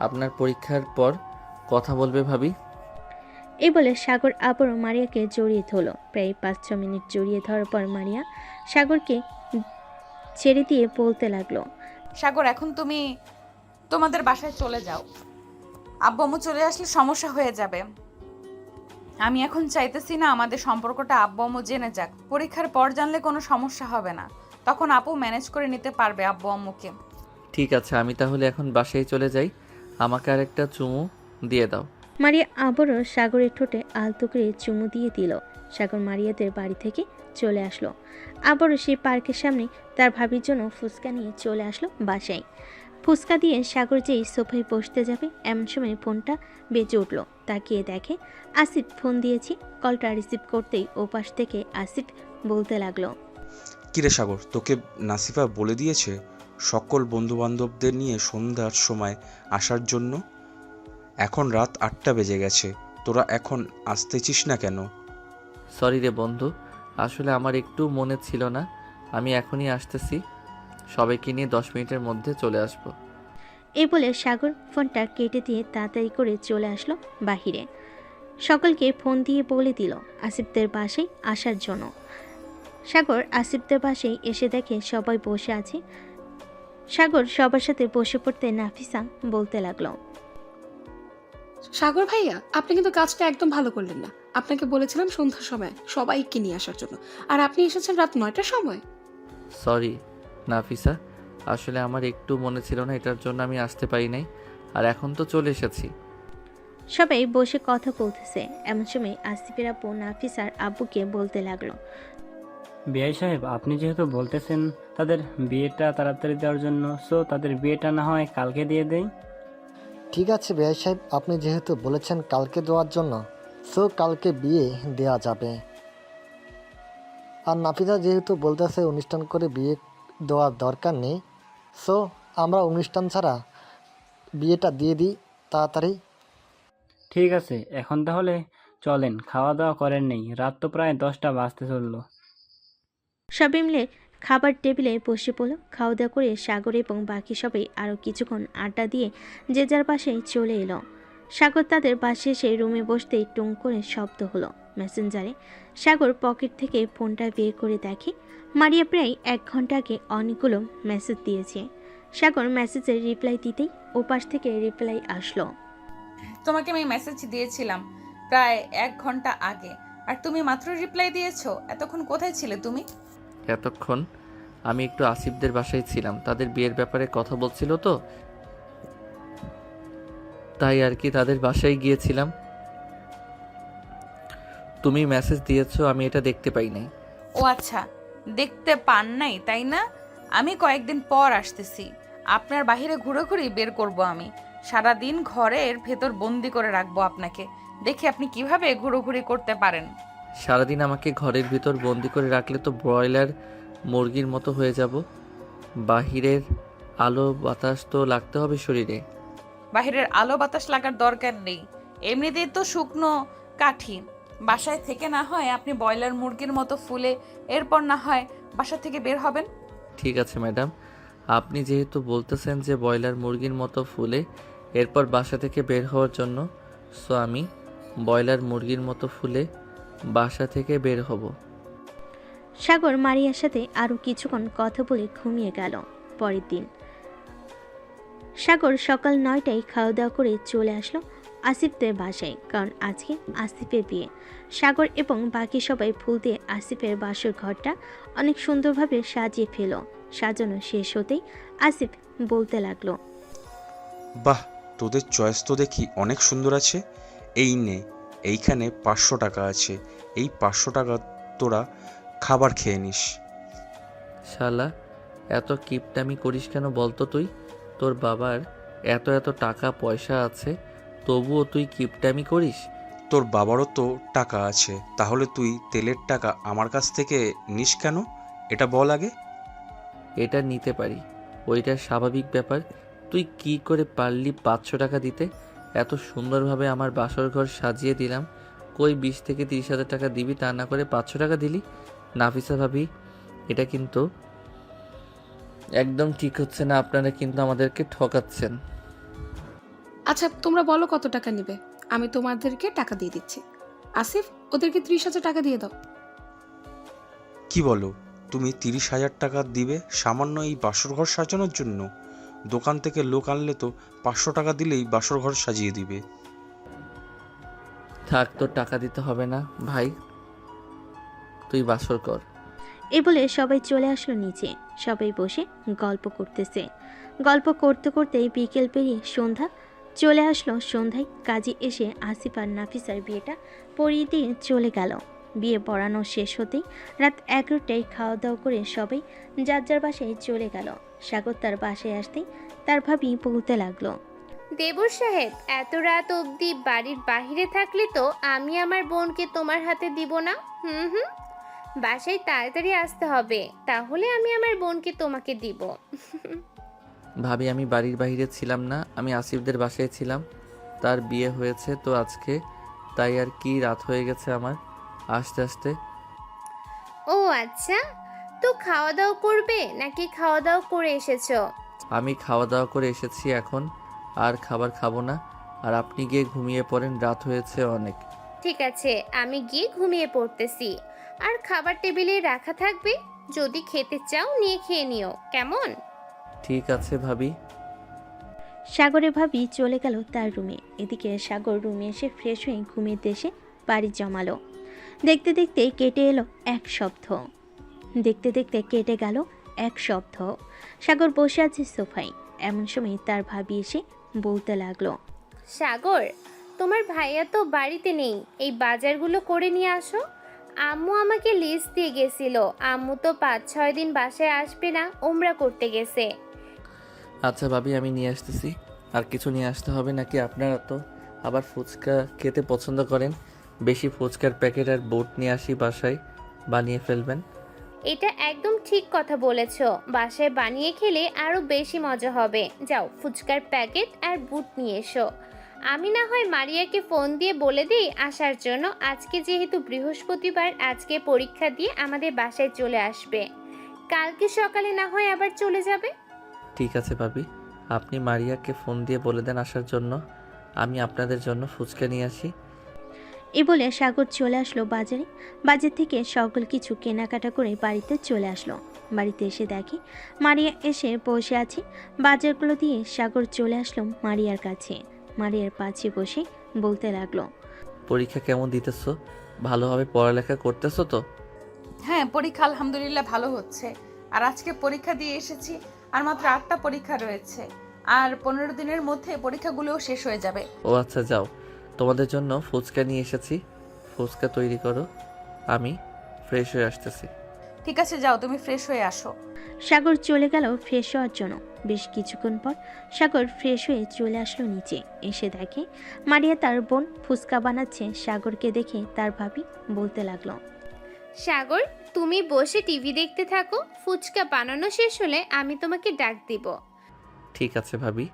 আপনার পরীক্ষার পর কথা বলবে ভাবি। এই বলে সাগর আবারও মারিয়াকে জড়িয়ে ধরল। প্রায় 5-6 মিনিট জড়িয়ে ধরার পর মারিয়া সাগরকে ছেড়ে দিয়ে বলতে লাগলো, সাগর, এখন তুমি তোমাদের বাসায় চলে যাও। আব্বু আম্মু চলে আসলে সমস্যা হয়ে যাবে। আমি এখন চাইতেছি না আমাদের সম্পর্কটা আব্বু আম্মু জেনে যাক। পরীক্ষার পর জানলে কোনো সমস্যা হবে না, তখন আপু ম্যানেজ করে নিতে পারবে আব্বু আম্মুকে। ঠিক আছে, আমি তাহলে এখন বাসায় চলে যাই। আমাকে আরেকটা চুমু দিয়ে দাও। মারিয়া আবারও সাগরের ঠোঁটে আলতো করে চুমু দিয়ে দিল। সাগর মারিয়াদের বাড়ি থেকে চলে আসলো। আবারও সেই পার্কের সামনে তার ভাবির জন্য ফুচকা নিয়ে চলে আসলো বাসায়। ফুচকা দিয়ে সাগর যেই সোফায় বসতে যাবে এমন সময় ফোনটা বেজে উঠল। তাকিয়ে দেখে আসিফ ফোন দিয়েছি। কলটা রিসিভ করতেই ওপাশ থেকে আসিফ বলতে লাগলো, কিরে সাগর, তোকে নাসিফা বলে দিয়েছে সকল বন্ধুবান্ধবদের নিয়ে সন্ধ্যার সময় আসার জন্য? এখন রাত 8টা বেজে গেছে, তোরা এখন আসতেছিস না কেন? সরি রে বন্ধু, আসলে আমার একটু মনে ছিল না। আমি এখনই আসতেছি, সবাইকে নিয়ে 10 মিনিটের মধ্যে চলে আসব। এই বলে সাগর ফোনটা কেটে দিয়ে তাড়াতাড়ি করে চলে আসলো বাহিরে। সকলকে ফোন দিয়ে বলে দিল আসিফদের বাসায় আসার জন্য। সাগর আসিফদের বাসায় এসে দেখে সবাই বসে আছে। সাগর সবার সাথে বসে পড়তে নাফিসা বলতে লাগলো, সাগর ভাইয়া, আপনি কিন্তু কাজটা একদম ভালো করলেন না। আপনাকে বলেছিলাম সন্ধ্যার সময় সবাইকে নিয়ে আসার জন্য, আর আপনি এসেছেন রাত 9টার সময়। সরি নাফিসা, আসলে আমার একটু মনে ছিল না, এটার জন্য আমি আসতে পারি নাই। আর এখন তো চলে এসেছি। সবাই বসে কথা বলতেছে। এমন সময় আসিফের আপু নাফিসার আব্বুকে বলতে লাগলো, বিআই সাহেব, আপনি যেহেতু বলতেছেন তাদের বিয়েটা তাড়াতাড়ি দেওয়ার জন্য, সো তাদের বিয়েটা না হয় কালকে দিয়ে দেই। ঠিক আছে বেয়াই সাহেব, আপনি যেহেতু বলেছেন কালকে দেওয়ার জন্য, সো কালকে বিয়ে দেওয়া যাবে। আর নাফিসা যেহেতু বলতেছে অনুষ্ঠান করে বিয়ে দেওয়ার দরকার নেই, সো আমরা অনুষ্ঠান ছাড়া বিয়েটা দিয়ে দিই তাড়াতাড়ি। ঠিক আছে, এখন তাহলে চলেন, খাওয়া দাওয়া করেন নেই, রাত তো প্রায় 10টা বাজতে চললো। সবাই মিলে খাবার টেবিলে বসে পড়ল। খাওয়া দাওয়া করে সাগর এবং বাকি সবাই আরও কিছুক্ষণ আড্ডা দিয়ে যে যার বাসায় চলে এলো। সাগর তাদের বাসে এসে রুমে বসতেই টুং করে শব্দ হলো মেসেঞ্জারে। সাগর পকেট থেকে ফোনটা বের করে দেখে মারিয়া প্রায় 1 ঘন্টা আগে অনেকগুলো মেসেজ দিয়েছে। সাগর মেসেজের রিপ্লাই দিতেই ওপাশ থেকে রিপ্লাই আসলো, তোমাকে আমি মেসেজ দিয়েছিলাম প্রায় 1 ঘন্টা আগে, আর তুমি মাত্র রিপ্লাই দিয়েছো। এতক্ষণ কোথায় ছিলে তুমি? এতক্ষণ আমি একটু আসিফদের বাসায় ছিলাম, তাদের বিয়ের ব্যাপারে কথা বলছিল তো, তাই আর কি তাদের বাসায় গিয়েছিলাম। তুমি মেসেজ দিয়েছো, আমি এটা দেখতে পাই নাই। ও আচ্ছা, দেখতে পান নাই তাই না? আমি কয়েকদিন পর আসতেছি, আপনার বাহিরে ঘুরে বের করব। আমি সারাদিন ঘরের ভেতর বন্দি করে রাখবো আপনাকে, দেখি আপনি কিভাবে ঘুরোঘুরি করতে পারেন। সারাদিন আমাকে ঘরের ভিতর বন্দি করে রাখলে তো ব্রয়লার মুরগির মতো হয়ে যাব। বাহিরের আলো বাতাস তো লাগতে হবে শরীরে। বাহিরের আলো বাতাস লাগার দরকার নেই, এমনিতেই তো শুকনো কাঠি। বাসায় থেকে না হয় আপনি ব্রয়লার মুরগির মতো ফুলে এরপর না হয় বাসা থেকে বের হবেন। ঠিক আছে ম্যাডাম, আপনি যেহেতু বলতেছেন যে ব্রয়লার মুরগির মতো ফুলে এরপর বাসা থেকে বের হওয়ার জন্য, সো আমি ব্রয়লার মুরগির মতো ফুলে বাসা থেকে বের হব। সাগর মারিয়ার সাথে আরও কিছুক্ষণ কথা বলে ঘুমিয়ে গেল। পরের দিন সাগর সকাল 9টায় খাওয়া দাওয়া করে চলে আসলো আসিফদের বাসায়, কারণ আজকে আসিফের বিয়ে। সাগর এবং বাকি সবাই ফুল দিয়ে আসিফের বাসর ঘরটা অনেক সুন্দরভাবে সাজিয়ে ফেল। সাজানো শেষ হতেই আসিফ বলতে লাগলো, বাহ, তোদের চয়েস তো দেখি অনেক সুন্দর আছে। এই নে, এইখানে 500 টাকা আছে, এই 500 টাকা তোরা খাবার খেয়ে নিস। শালা, এত কিপটামি করিস কেন বলতো তুই? তোর বাবার এত এত টাকা পয়সা আছে, তবুও তুই কিপটামি করিস? তোর বাবারও তো টাকা আছে, তাহলে তুই তেলের টাকা আমার কাছ থেকে নিস কেন? এটা বল আগে। এটা নিতে পারি, ওইটা স্বাভাবিক ব্যাপার। তুই কি করে পারলি 500 টাকা দিতে? এত সুন্দরভাবে আমার বাসর ঘর সাজিয়ে দিলাম, কই 20 থেকে 30 হাজার টাকা দিবি, তা না করে 500 টাকা দিলি? নাফিসা ভাবি, এটা কিন্তু একদম ঠিক হচ্ছে না, আপনারা কিন্তু আমাদেরকে ঠকাচ্ছেন। আচ্ছা তোমরা বলো কত টাকা নেবে, আমি তোমাদেরকে টাকা দিয়ে দিচ্ছি। আসিফ, ওদেরকে 30,000 টাকা দিয়ে দাও। কি বলো, তুমি 30,000 টাকা দিবে সামান্য এই বাসর ঘর সাজানোর জন্য? দোকান থেকে লোক আনলে তো 500 টাকা দিলেই বাসর ঘর সাজিয়ে দিবে। থাক, তোর টাকা দিতে হবে না ভাই, তুই বাসর কর। এ বলে সবাই চলে আসলো নিচে। সবাই বসে গল্প করতেছে। গল্প করতে করতেই বিকেল পেরিয়ে সন্ধ্যা চলে আসলো। সন্ধ্যায় কাজী এসে আসিফ আর নাফিসার বিয়েটা পড়িয়ে দিয়ে চলে গেল। বিয়ে পড়ানো শেষ হতেই রাত 11টায় খাওয়া দাওয়া করে সবাই যার যার বাসায় চলে গেল। সাগর তার বাসায় আসতেই তার ভাবি বলতে লাগলো, দেবর সাহেব, এত রাত অবধি বাড়ির বাহিরে থাকলে তো আমি আমার বোনকে তোমার হাতে দিব না। হুম, বাসায় তাড়াতাড়ি আসতে হবে, তাহলে আমি আমার বোনকে তোমাকে দিব। ভাবি, আমি বাড়ির বাইরে ছিলাম না, আমি আসিফদের বাসায় ছিলাম। তার বিয়ে হয়েছে তো আজকে, তাই আর কি রাত হয়ে গেছে আমার আসতে আসতে। ও আচ্ছা, তো খাওয়া দাওয়া করবে নাকি খাওয়া দাওয়া করে এসেছো? আমি খাওয়া দাওয়া করে এসেছি, এখন আর খাবার খাবো না। আর আপনি গিয়ে ঘুমিয়ে পড়েন, রাত হয়েছে অনেক। ঠিক আছে, আমি গিয়ে ঘুমিয়ে পড়তেছি। আর খাবার টেবিলে রাখা থাকবে, যদি খেতে চাও নিয়ে খেয়ে নিও, কেমন? ঠিক আছে ভাবি। সাগরের ভাবি চলে গেল তার রুমে। এদিকে সাগর রুমে এসে ফ্রেশ হয়ে ঘুমের দেশে বাড়ি জমালো। দেখতে দেখতে কেটে এলো 1 সপ্তাহ। দেখতে দেখতে কেটে গেল 1 সপ্তাহ। সাগর বসে আছে সোফায়। এমন সময় তার ভাবি এসে বলতে লাগলো, সাগর, তোমার ভাইয়া তো বাড়িতে নেই, এই বাজারগুলো করে নিয়ে আসো। আম্মু আমাকে লিস্ট দিয়ে গেছিল, আম্মু তো 5-6 দিন বাসায় আসবে না, ওমরা করতে গেছে। আচ্ছা ভাবি, আমি নিয়ে আসতেছি। আর কিছু নিয়ে আসতে হবে নাকি? আপনারা তো আবার ফুচকা খেতে পছন্দ করেন। বেশি ফুচকার প্যাকেট আর বুট নিয়ে আসি, বাসায় বানিয়ে ফেলবেন। এটা একদম ঠিক কথা বলেছো, বাসায় বানিয়ে খেলে আরো বেশি মজা হবে। যাও ফুচকার প্যাকেট আর বুট নিয়ে এসো। আমি না হয় মারিয়াকে ফোন দিয়ে বলে দিই আসার জন্য। আজকে যেহেতু বৃহস্পতিবার, আজকে পরীক্ষা দিয়ে আমাদের বাসায় চলে আসবে। কালকে সকালে না হয় আবার চলে যাবে। ঠিক আছে ভাবি, আপনি মারিয়াকে ফোন দিয়ে বলে দেন আসার জন্য। আমি আপনাদের জন্য ফুচকা নিয়ে আসি। এই বলে সাগর চলে আসলো বাজারে। বাজার থেকে সকল কিছু কেনাকাটা করে বাড়িতে চলে আসলো। বাড়িতে এসে দেখে মারিয়া এসে বসে আছে। বাজারগুলো দিয়ে সাগর চলে আসলো মারিয়ার কাছে। মারিয়ার পাশে বসে বলতে লাগলো, পরীক্ষা কেমন দিতেছো? ভালোভাবে পড়ালেখা করতেছো তো? হ্যাঁ, পরীক্ষা আলহামদুলিল্লাহ ভালো হচ্ছে। আর আজকে পরীক্ষা দিয়ে এসেছি, আর মাত্র 8টা পরীক্ষা রয়েছে। আর 15 দিনের মধ্যে পরীক্ষাগুলোও শেষ হয়ে যাবে। ও আচ্ছা, যাও, তোমাদের জন্য ফুচকা নিয়ে এসেছি। ফুচকা তৈরি করো, আমি ফ্রেশ হয়ে আসতেছি। ঠিক আছে, যাও, তুমি ফ্রেশ হয়ে আসো। সাগর চলে গেল ফ্রেশ হওয়ার জন্য। বেশ কিছুক্ষণ পর সাগর ফ্রেশ হয়ে চলে আসলো নিচে। এসে দেখে মারিয়া তার বোন ফুচকা বানাচ্ছে। সাগরকে দেখে তার ভাবি বলতে লাগলো, সাগর, তুমি বসে টিভি দেখতে থাকো। ফুচকা বানানো শেষ হলে আমি তোমাকে ডাক দিব। ঠিক আছে ভাবি।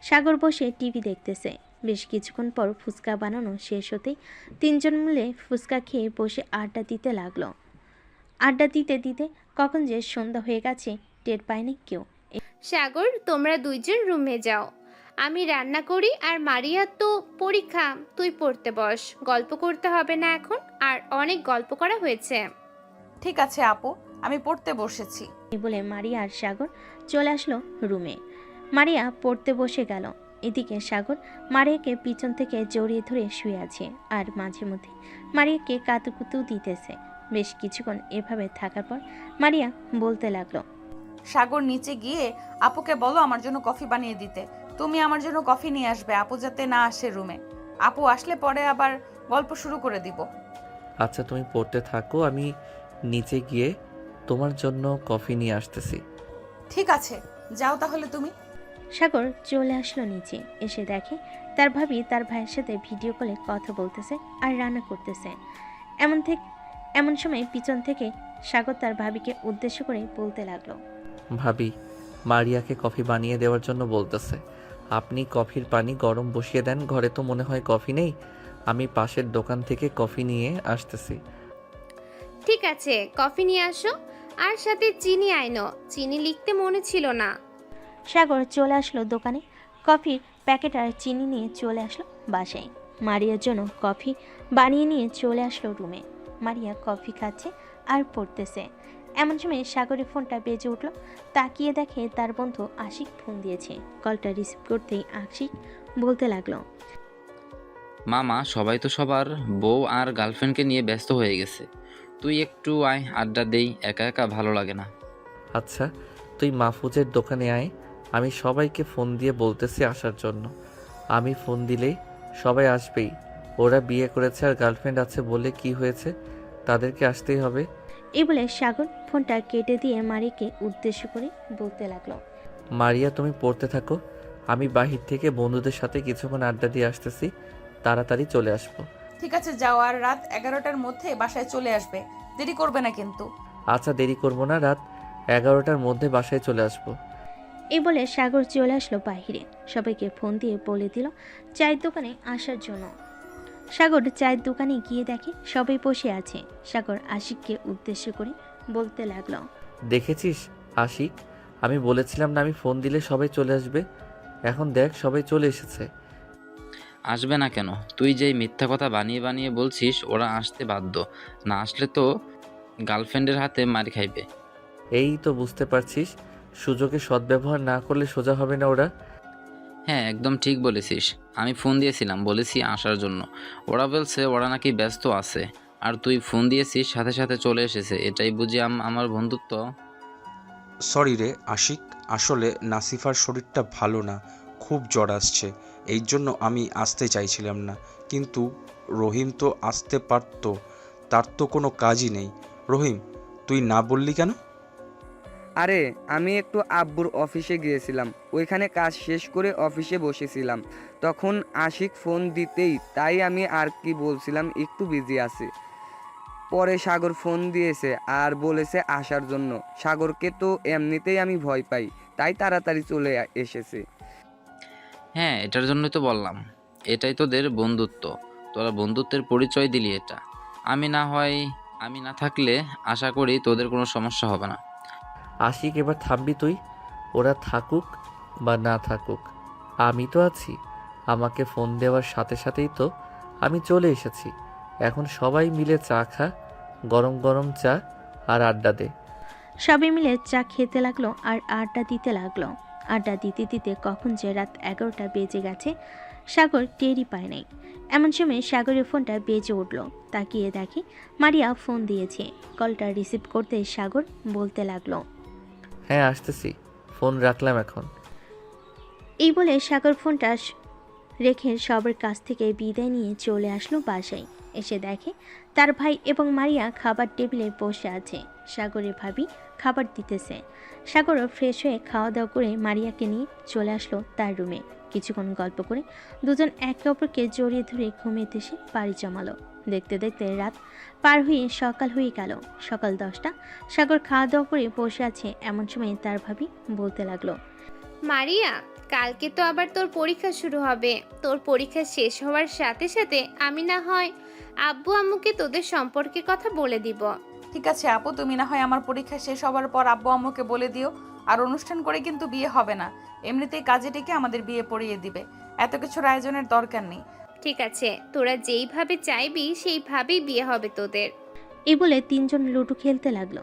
সাগর বসে টিভি দেখতেছে। বেশ কিছুক্ষণ পর ফুচকা বানানো শেষ হতেই তিনজন মিলে ফুচকা খেয়ে বসে আড্ডা দিতে লাগলো। আড্ডা দিতে দিতে কখন যে সন্ধ্যা হয়ে গেছে টের পায়নি কেউ। সাগর, তোমরা দুইজন রুমে যাও, আমি রান্না করি। আর মারিয়া তো পরীক্ষা, তুই পড়তে বস। গল্প করতে হবে না এখন, আর অনেক গল্প করা হয়েছে। ঠিক আছে আপু, আমি পড়তে বসেছি। এই বলে মারিয়া আর সাগর চলে আসলো রুমে। মারিয়া পড়তে বসে গেল। এদিকে সাগর মারিয়াকে পিছন থেকে জড়িয়ে ধরে শুয়ে আছে, আর মাঝে মধ্যে মারিয়াকে কাতুকুতু দিতেছে। বেশ কিছুক্ষণ এভাবে থাকার পর মারিয়া বলতে লাগলো, সাগর, নিচে গিয়ে আপুকে বলো আমার জন্য কফি বানিয়ে দিতে। তুমি আমার জন্য কফি নিয়ে আসবে, আপু যাতে না আসে রুমে। আপু আসলে পরে আবার গল্প শুরু করে দিব। আচ্ছা, তুমি পড়তে থাকো, আমি নিচে গিয়ে তোমার জন্য কফি নিয়ে আসতেছি। ঠিক আছে, যাও তাহলে তুমি। সাগর চলে আসলো নিচে। এসে দেখে তার ভাবি তার ভাইয়ের সাথে ভিডিও কলে কথা বলতেছে আর রান্না করতেছে। এমন সময় পিছন থেকে সাগর তার ভাবিকে উদ্দেশ্য করে বলতে লাগলো, ভাবি, মারিয়াকে কফি বানিয়ে দেওয়ার জন্য বলতেছে। আপনি কফির পানি গরম বসিয়ে দেন। ঘরে তো মনে হয় কফি নেই। আমি পাশের দোকান থেকে কফি নিয়ে আসতেছি। ঠিক আছে, কফি নিয়ে আসো, আর সাথে চিনি আইনো। চিনি লিখতে মনে ছিল না। সাগর চলে আসলো দোকানে। কফির প্যাকেট আর চিনি নিয়ে চলে আসলো বাসায়। মারিয়ার জন্য কফি বানিয়ে নিয়ে চলে আসলো রুমে। মারিয়া কফি খাচ্ছে আর পড়তেছে। এমন সময় সাগরের ফোনটা বেজে উঠল। তাকিয়ে দেখে তার বন্ধু আশিক ফোন দিয়েছে। কলটা রিসিভ করতেই আশিক বলতে লাগলো, মামা, সবাই তো সবার বউ আর গার্লফ্রেন্ডকে নিয়ে ব্যস্ত হয়ে গেছে। তুই একটু আয়, আড্ডা দেই, একা একা ভালো লাগে না। আচ্ছা, তুই মাহফুজের দোকানে আয়, আমি সবাইকে ফোন দিয়ে বলতেছি আসার জন্য। আমি ফোন দিলেই সবাই আসবেই। ওরা বিয়ে করেছে আর গার্লফ্রেন্ড আছে বলে কি হয়েছে, তাদেরকে আসতেই হবে। এই বলে সাগর ফোনটা কেটে দিয়ে মারিয়াকে উদ্দেশ্য করে বলতে লাগলো, মারিয়া, তুমি পড়তে থাকো, আমি বাহির থেকে বন্ধুদের সাথে কিছুক্ষণ আড্ডা দিয়ে আসতেছি। তাড়াতাড়ি চলে আসবো। ঠিক আছে, যাও, আর রাত 11টার মধ্যে বাসায় চলে আসবে। দেরি করবে না কিন্তু। আচ্ছা, দেরি করবো না, রাত 11টার মধ্যে বাসায় চলে আসবো। এই বলে সাগর চলে আসলো বাহিরে। সবাইকে ফোন দিয়ে বলে দিল চায়ের দোকানে আসার জন্য। সাগর চায়ের দোকানে গিয়ে দেখে সবাই বসে আছে। সাগর আশিককে উদ্দেশ্য করে বলতে লাগলো, দেখেছিস আশিক, আমি বলেছিলাম না আমি ফোন দিলে সবাই চলে আসবে। এখন দেখ সবাই চলে এসেছে। আসবে না কেন? তুই যেই মিথ্যা কথা বানিয়ে বানিয়ে বলছিস ওরা আসতে বাধ্য। না আসলে তো গার্লফ্রেন্ডের হাতে মার খাইবে। এই তো বুঝতে পারছিস, সুযোগে সদ্ব্যবহার না করলে সোজা হবে না ওরা। হ্যাঁ, একদম ঠিক বলেছিস। আমি ফোন দিয়েছিলাম, বলেছি আসার জন্য। ওরা বলছে ওরা নাকি ব্যস্ত আছে, আর তুই ফোন দিয়েছিস সাথে সাথে চলে এসেছে। এটাই বুঝি আমার বন্ধুত্ব? সরি রে আশিক, আসলে নাসিফার শরীরটা ভালো না, খুব জ্বর আসছে, এই জন্য আমি আসতে চাইছিলাম না। কিন্তু রহিম তো আসতে পারতো, তার তো কোনো কাজই নেই। রহিম, তুই না বললি কেন? আরে আমি একটু আব্বুর অফিসে গিয়েছিলাম, ওইখানে কাজ শেষ করে অফিসে বসেছিলাম, তখন আশিক ফোন দিতেই, তাই আমি আর কি বলছিলাম একটু বিজি আছি। পরে সাগর ফোন দিয়েছে আর বলেছে আসার জন্য। সাগরকে তো এমনিতেই আমি ভয় পাই, তাই তাড়াতাড়ি চলে এসেছি। হ্যাঁ, এটার জন্যই তো বললাম, এটাই তোদের বন্ধুত্ব। তোরা বন্ধুত্বের পরিচয় দিলি এটা। আমি না থাকলে আশা করি তোদের কোনো সমস্যা হবে না। আশিক, এবার থামবি তুই? ওরা থাকুক বা না থাকুক, আমি তো আছি। আমাকে ফোন দেওয়ার সাথে সাথেই তো আমি চলে এসেছি। এখন সবাই মিলে চা খা, গরম গরম চা, আর আড্ডা দে। সবাই মিলে চা খেতে লাগলো আর আড্ডা দিতে লাগলো। আড্ডা দিতে দিতে কখন যে রাত 11টা বেজে গেছে সাগর টেরই পায় নাই। এমন সময় সাগরের ফোনটা বেজে উঠল। তাকিয়ে দেখে মারিয়া ফোন দিয়েছে। কলটা রিসিভ করতে সাগর বলতে লাগলো, হ্যাঁ আসতেছি, ফোন রাখলাম এখন। এই বলে সাগর ফোনটা রেখে সবার কাছ থেকে বিদায় নিয়ে চলে আসলো বাসায়। এসে দেখে তার ভাই এবং মারিয়া খাবার টেবিলে বসে আছে। সাগরের ভাবি খাবার দিতেছে। সাগরও ফ্রেশ হয়ে খাওয়া দাওয়া করে মারিয়াকে নিয়ে চলে আসলো তার রুমে। কিছুক্ষণ গল্প করে দুজন একে অপরকে জড়িয়ে ধরে ঘুমিয়ে এসে পাড়ি জমালো। দেখতে দেখতে রাত পার হয়ে সকাল হয়ে গেল। সকাল 10টা। সাগর খাওয়া দাওয়া করে বসে আছে। এমন সময় তার ভাবি বলতে লাগলো, মারিয়া, কালকে তো আবার তোর পরীক্ষা শুরু হবে। তোর পরীক্ষা শেষ হওয়ার সাথে সাথে আমি না হয় আব্বু আম্মুকে তোদের সম্পর্কে কথা বলে দিব। ঠিক আছে আপু, তুমি না হয় আমার পরীক্ষা শেষ হওয়ার পর আব্বু আম্মুকে বলে দিও। আর অনুষ্ঠান করে কিন্তু বিয়ে হবে না, এমনিতেই কাজে ডেকে আমাদের বিয়ে পড়িয়ে দিবে। এত কিছুর আয়োজনের দরকার নেই। ঠিক আছে, তোরা যেইভাবে চাইবি সেইভাবেই বিয়ে হবে তোদের। এই বলে তিনজন লুডো খেলতে লাগলো।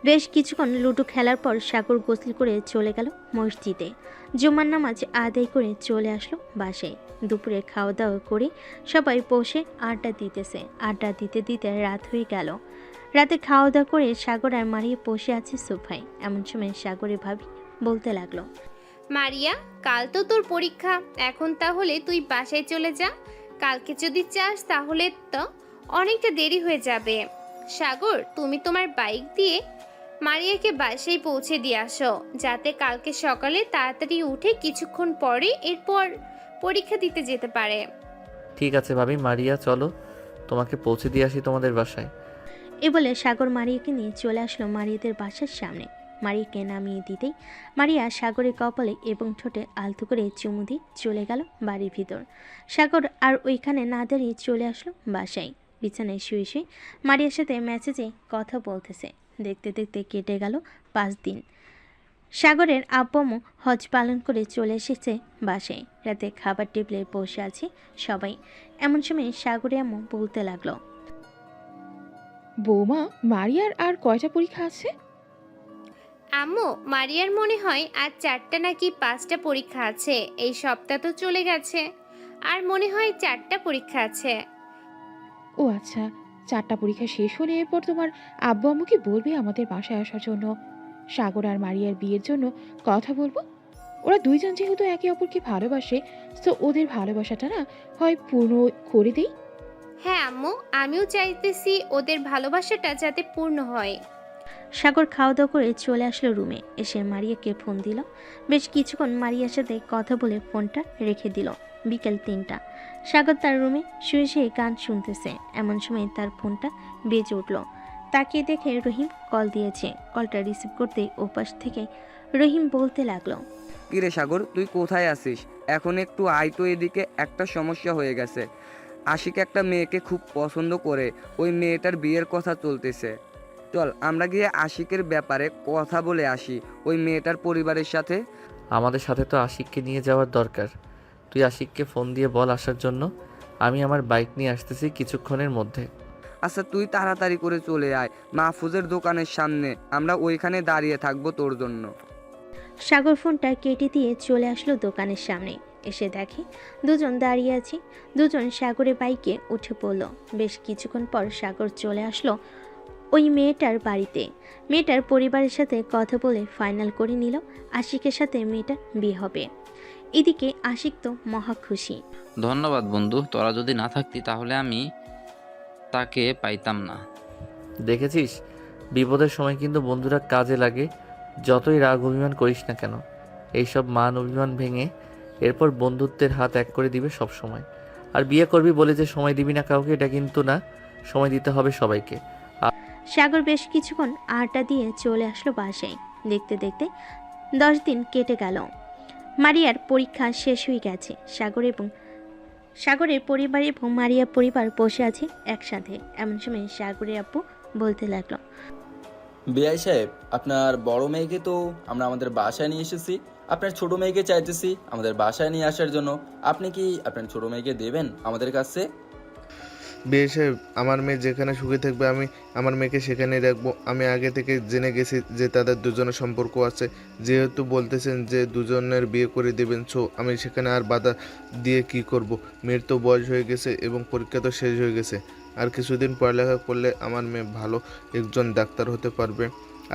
বেশ কিছুক্ষণ লুডো খেলার পর সাগর গোসল করে চলে গেল মসজিদে। জুমার নামাজ আদায় করে চলে আসলো বাসায়। দুপুরে খাওয়া দাওয়া করে সবাই বসে আড্ডা দিতেছে। আড্ডা দিতে দিতে রাত হয়ে গেল। রাতে খাওয়া দাওয়া করে সাগর আর মারিয়া বসে আছে সোফায়। এমন সময় সাগরে ভাবি বলতে লাগলো, মারিয়া, কাল তো তোর পরীক্ষা, এখন তাহলে তুই বাসায় চলে যা। কালকে যদি চাস তাহলে তো অনেকটা দেরি হয়ে যাবে। সাগর, তুমি তোমার বাইক দিয়ে মারিয়াকে বাসায় পৌঁছে দিয়ে আসো, যাতে কালকে সকালে তাড়াতাড়ি উঠে কিছুক্ষণ পরে এরপর পরীক্ষা দিতে যেতে পারে। ঠিক আছে ভাবি, মারিয়া চলো তোমাকে পৌঁছে দিয়ে আসি তোমাদের বাসায়। এ বলে সাগর মারিয়াকে নিয়ে চলে আসলো মারিয়াদের বাসার সামনে। মারিয়াকে নামিয়ে দিতেই মারিয়া সাগরের কপালে এবং ঠোঁটে আলতো করে চুমু দিয়ে চলে গেল বাড়ির ভিতর। সাগর আর ওইখানে না দাঁড়িয়ে চলে আসলো বাসায়। বিছানায় শুয়ে শুয়ে মারিয়ার সাথে মেসেজে কথা বলতেছে। দেখতে দেখতে কেটে গেল 5 দিন। সাগরের আব্বু হজ পালন করে চলে এসেছে বাসায়। রাতে খাবার টেবিলে বসে আছে সবাই। এমন সময় সাগরে আম্মু বলতে লাগলো, বৌমা, মারিয়ার আর কয়টা পরীক্ষা আছে? আম্মু, মারিয়ার মনে হয় আজ 4টা নাকি 5টা পরীক্ষা আছে। এই সপ্তাহ তো চলে গেছে, আর মনে হয় 4টা পরীক্ষা আছে। ও আচ্ছা, 4টা পরীক্ষা শেষ হলে এরপর তোমার আব্বু আম্মুকে বলবে আমাদের বাসায় আসার জন্য। সাগর আর মারিয়ার বিয়ের জন্য কথা বলবো। ওরা দুইজন যেহেতু একে অপরকে ভালোবাসে, তো ওদের ভালোবাসাটা না হয় পূর্ণ করে দেই। হ্যাঁ আম্মু, আমিও চাইতেছি ওদের ভালোবাসাটা যাতে পূর্ণ হয়। সাগর খাওয়া দাওয়া করে চলে আসলো রুমে। এসে মারিয়াকে ফোন দিল। বেশ কিছুক্ষণ মারিয়ার সাথে কথা বলে ফোনটা রেখে দিল। বিকেল 3টা। সাগর তার রুমে শুয়ে শুয়ে গান শুনতেছে। এমন সময় তার ফোনটা বেজে উঠল। তাকিয়ে দেখে রহিম কল দিয়েছে। কলটা রিসিভ করতেই ওপাশ থেকে রহিম বলতে লাগলো, কিরে সাগর, তুই কোথায় আছিস? এখন একটু আয় তো এদিকে, একটা সমস্যা হয়ে গেছে। আশিক একটা মেয়েকে খুব পছন্দ করে, ওই মেয়েটার বিয়ের কথা চলতেছে। চল আমরা গিয়ে আশিকের ব্যাপারে কথা বলে আসি ওই মেয়েটার পরিবারের সাথে। আমাদের সাথে তো আশিককে নিয়ে যাওয়ার দরকার। তুই আশিককে ফোন দিয়ে বল আসার জন্য। আমি আমার বাইক নিয়ে আসতেছি কিছুক্ষণের মধ্যে। আচ্ছা, তুই তাড়াতাড়ি করে চলে আয় মাহফুজের দোকানের সামনে, আমরা ওইখানে দাঁড়িয়ে থাকবো তোর জন্য। সাগর ফোনটা কেটে দিয়ে চলে আসলো দোকানের সামনে। এসে দেখে দুজন দাঁড়িয়ে আছে। দুজন সাগরের বাইকে উঠে পড়ল। বেশ কিছুক্ষণ পর সাগর চলে আসলো ওই মেয়েটার বাড়িতে। মেয়েটার পরিবারের সাথে কথা বলে ফাইনাল করে নিল আশিকের সাথে মেয়েটার বিয়ে হবে। এদিকে আশিক তো মহা খুশি। ধন্যবাদ বন্ধু, তোরা যদি না থাকতি তাহলে আমি তাকে পাইতাম না। দেখেছিস বিপদের সময় কিন্তু বন্ধুরা কাজে লাগে। যতই রাগ অভিমান করিস না কেন, এইসব মান অভিমান ভেঙে এরপর বন্ধুত্বের হাত এক করে দিবে সব সময়। আর বিয়ে করবি বলে যে সময় দিবি না কাউকে, এটা কিন্তু না, সময় দিতে হবে সবাইকে। সাগর বেশ কিছুক্ষণ আড্ডা দিয়ে চলে আসলো বাসায়। দেখতে দেখতে 10 দিন কেটে গেল। মারিয়ার পরীক্ষা শেষ হয়ে গেছে। সাগরের পরিবার এবং মারিয়ার পরিবার বসে আছে একসাথে। এমন সময় সাগরের আব্বু বলতে লাগলো, বিআই সাহেব, আপনার বড় মেয়েকে তো আমরা আমাদের বাসায় নিয়ে এসেছি, আপনার ছোট মেয়েকে চাইতেছি আমাদের বাসায় নিয়ে আসার জন্য। আপনি কি আপনার ছোট মেয়েকে দেবেন আমাদের কাছে? বিয়ে সাহেব, আমার মেয়ে যেখানে সুখে থাকবে আমি আমার মেয়েকে সেখানেই রাখবো। আমি আগে থেকে জেনে গেছি যে তাদের দুজনের সম্পর্ক আছে। যেহেতু বলতেছেন যে দুজনের বিয়ে করে দেবেন, সো আমি সেখানে আর বাধা দিয়ে কি করব। মেয়ের তো বয়স হয়ে গেছে এবং পরীক্ষা তো শেষ হয়ে গেছে। আর কিছুদিন পড়ালেখা করলে আমার মেয়ে ভালো একজন ডাক্তার হতে পারবে।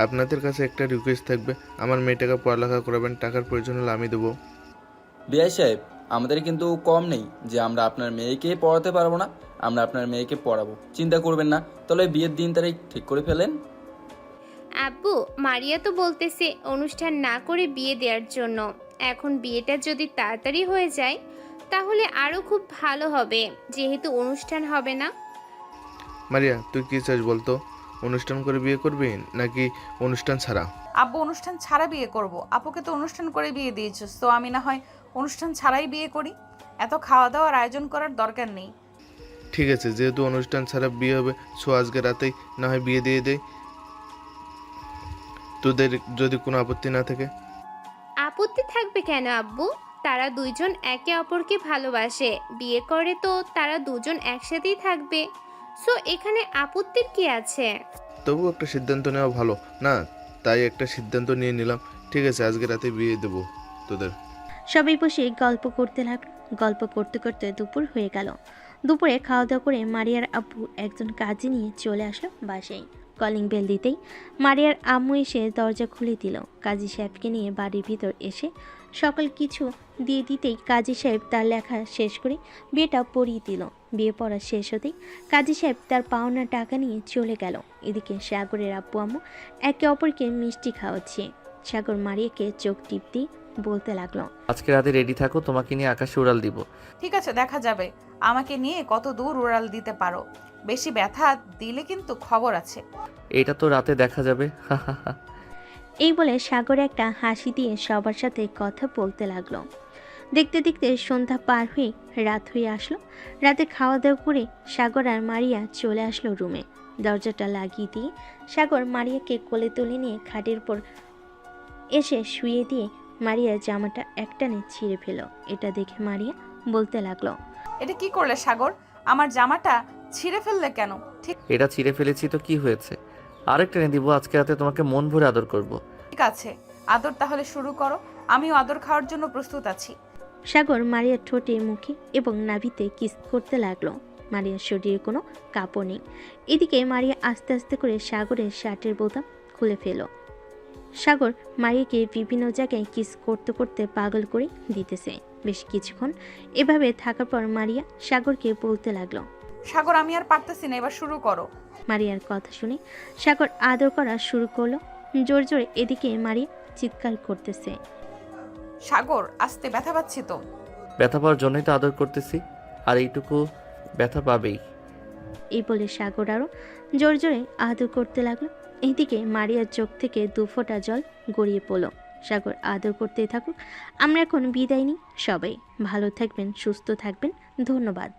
আপনাদের কাছে একটা রিকোয়েস্ট থাকবে, আমার মেয়েটাকে পড়ালেখা করাবেন, টাকার প্রয়োজন হলে আমি দেবো। বিআই সাহেব, আমাদের কিন্তু কম নেই যে আমরা আপনার মেয়েকে পড়াতে পারবো না। আমরা আপনার মেয়েকে পড়াবো, চিন্তা করবেন না। তাহলে বিয়ের দিন তারিখ ঠিক করে ফেলেন। আব্বু, মারিয়া তো বলতেছে অনুষ্ঠান না করে বিয়ে দেওয়ার জন্য। এখন বিয়েটা যদি তাড়াতাড়ি হয়ে যায় তাহলে আরও খুব ভালো হবে, যেহেতু অনুষ্ঠান হবে না। মারিয়া, তুই কি চাস বলতো? অনুষ্ঠান করে বিয়ে করবি নাকি অনুষ্ঠান ছাড়া? আব্বু, অনুষ্ঠান ছাড়া বিয়ে করব। আপুকে তো অনুষ্ঠান করে বিয়ে দিয়েছিস, তো আমি না হয় অনুষ্ঠান ছাড়াই বিয়ে করি। এত খাওয়া দাওয়ার আয়োজন করার দরকার নেই। ঠিক আছে, যেহেতু অনুষ্ঠান ছাড়া বিয়ে হবে, সো আজকে রাতেই না হয় বিয়ে দিয়ে দেয়, তোদের যদি কোনো আপত্তি না থাকে। আপত্তি থাকবে কেন আব্বু? তারা দুইজন একে অপরকে ভালোবাসে, বিয়ে করে তো তারা দুজন একসাথেই থাকবে। সো এখানে আপত্তির কি আছে? তবু একটা সিদ্ধান্ত নেওয়া ভালো না, তাই একটা সিদ্ধান্ত নিয়ে নিলাম। ঠিক আছে, আজকে রাতে বিয়ে দেবো তোদের। সবাই বসে গল্প করতে লাগলো। গল্প করতে করতে দুপুর হয়ে গেল। দুপুরে খাওয়া দাওয়া করে মারিয়ার আব্বু একজন কাজে নিয়ে চলে আসলো বাসায়। কলিং বেল দিতেই মারিয়ার আম্মু এসে দরজা খুলে দিল। কাজী সাহেবকে নিয়ে বাড়ির ভিতর এসে সকল কিছু দিয়ে দিতেই কাজী সাহেব তার লেখা শেষ করে বিয়েটা পড়িয়ে দিল। বিয়ে পড়া শেষ হতেই কাজী সাহেব তার পাওনা টাকা নিয়ে চলে গেল। এদিকে সাগরের আব্বু আম্মু একে অপরকে মিষ্টি খাওয়াচ্ছে। সাগর মারিয়াকে চোখ টিপ দিয়ে বলতে লাগলো, আজকে রাতে রেডি থাকো, তোমাকে নিয়ে আকাশে উড়াল দিব। ঠিক আছে, দেখা যাবে আমাকে নিয়ে কত দূর উড়াল দিতে পারো। বেশি ব্যথা দিলে কিন্তু খবর আছে। এটা তো রাতে দেখা যাবে। এই বলে সাগর একটা হাসি দিয়ে সবার সাথে কথা বলতে লাগলো। দেখতে দেখতে সন্ধ্যা পার হয়ে রাত হয়ে আসলো। রাতে খাওয়া দাওয়া করে সাগর আর মারিয়া চলে আসলো রুমে। দরজাটা লাগিয়ে দিয়ে সাগর মারিয়াকে কোলে তুলে নিয়ে খাটের উপর এসে শুয়ে দিয়ে মারিয়ার জামাটা একটানে ছিঁড়ে ফেল। এটা দেখে মারিয়া বলতে লাগলো, এটা কি করলে সাগর? আমার জামাটা ছিঁড়ে ফেললে কেন? ঠিক এটা ছিঁড়ে ফেলেছি তো কি হয়েছে, আরেকটা এনে দিব। আজকে রাতে তোমাকে মন ভরে আদর করব। আছে, আদর তাহলে শুরু করো। আমিও আদর খাওয়ার জন্য প্রস্তুত আছি। সাগর মারিয়ার ঠোঁটে, মুখে এবং নাভিতে কিস করতে লাগলো। মারিয়ার শরীরে কোনো কাপড় নেই। এদিকে মারিয়া আস্তে আস্তে করে সাগরের শার্টের বোতাম খুলে ফেল। সাগর মারিয়াকে বিভিন্ন জায়গায় কিস করতে করতে পাগল করে দিতেছে। বেশ কিছুক্ষণ এভাবে থাকার পর মারিয়া সাগরকে বলতে লাগলো, সাগর, আমি আর পারতেছি না, এবার শুরু করো। মারিয়ার কথা শুনে সাগর আদর করা শুরু করলো জোরে জোরে। এদিকে মারিয়া চিৎকার করতেছে, সাগর আস্তে, ব্যথা পাচ্ছি তো। ব্যথা পাওয়ার জন্যই তো আদর করতেছি, আর এইটুকু ব্যথা পাবেই। এই বলে সাগর আরো জোরে জোরে আদর করতে লাগলো। এইদিকে মারিয়ার চোখ থেকে 2 ফোঁটা জল গড়িয়ে পড়ল। সাগর আদর করতেই থাকুক। আমরা এখন বিদায় নিই। সবাই ভালো থাকবেন, সুস্থ থাকবেন। ধন্যবাদ।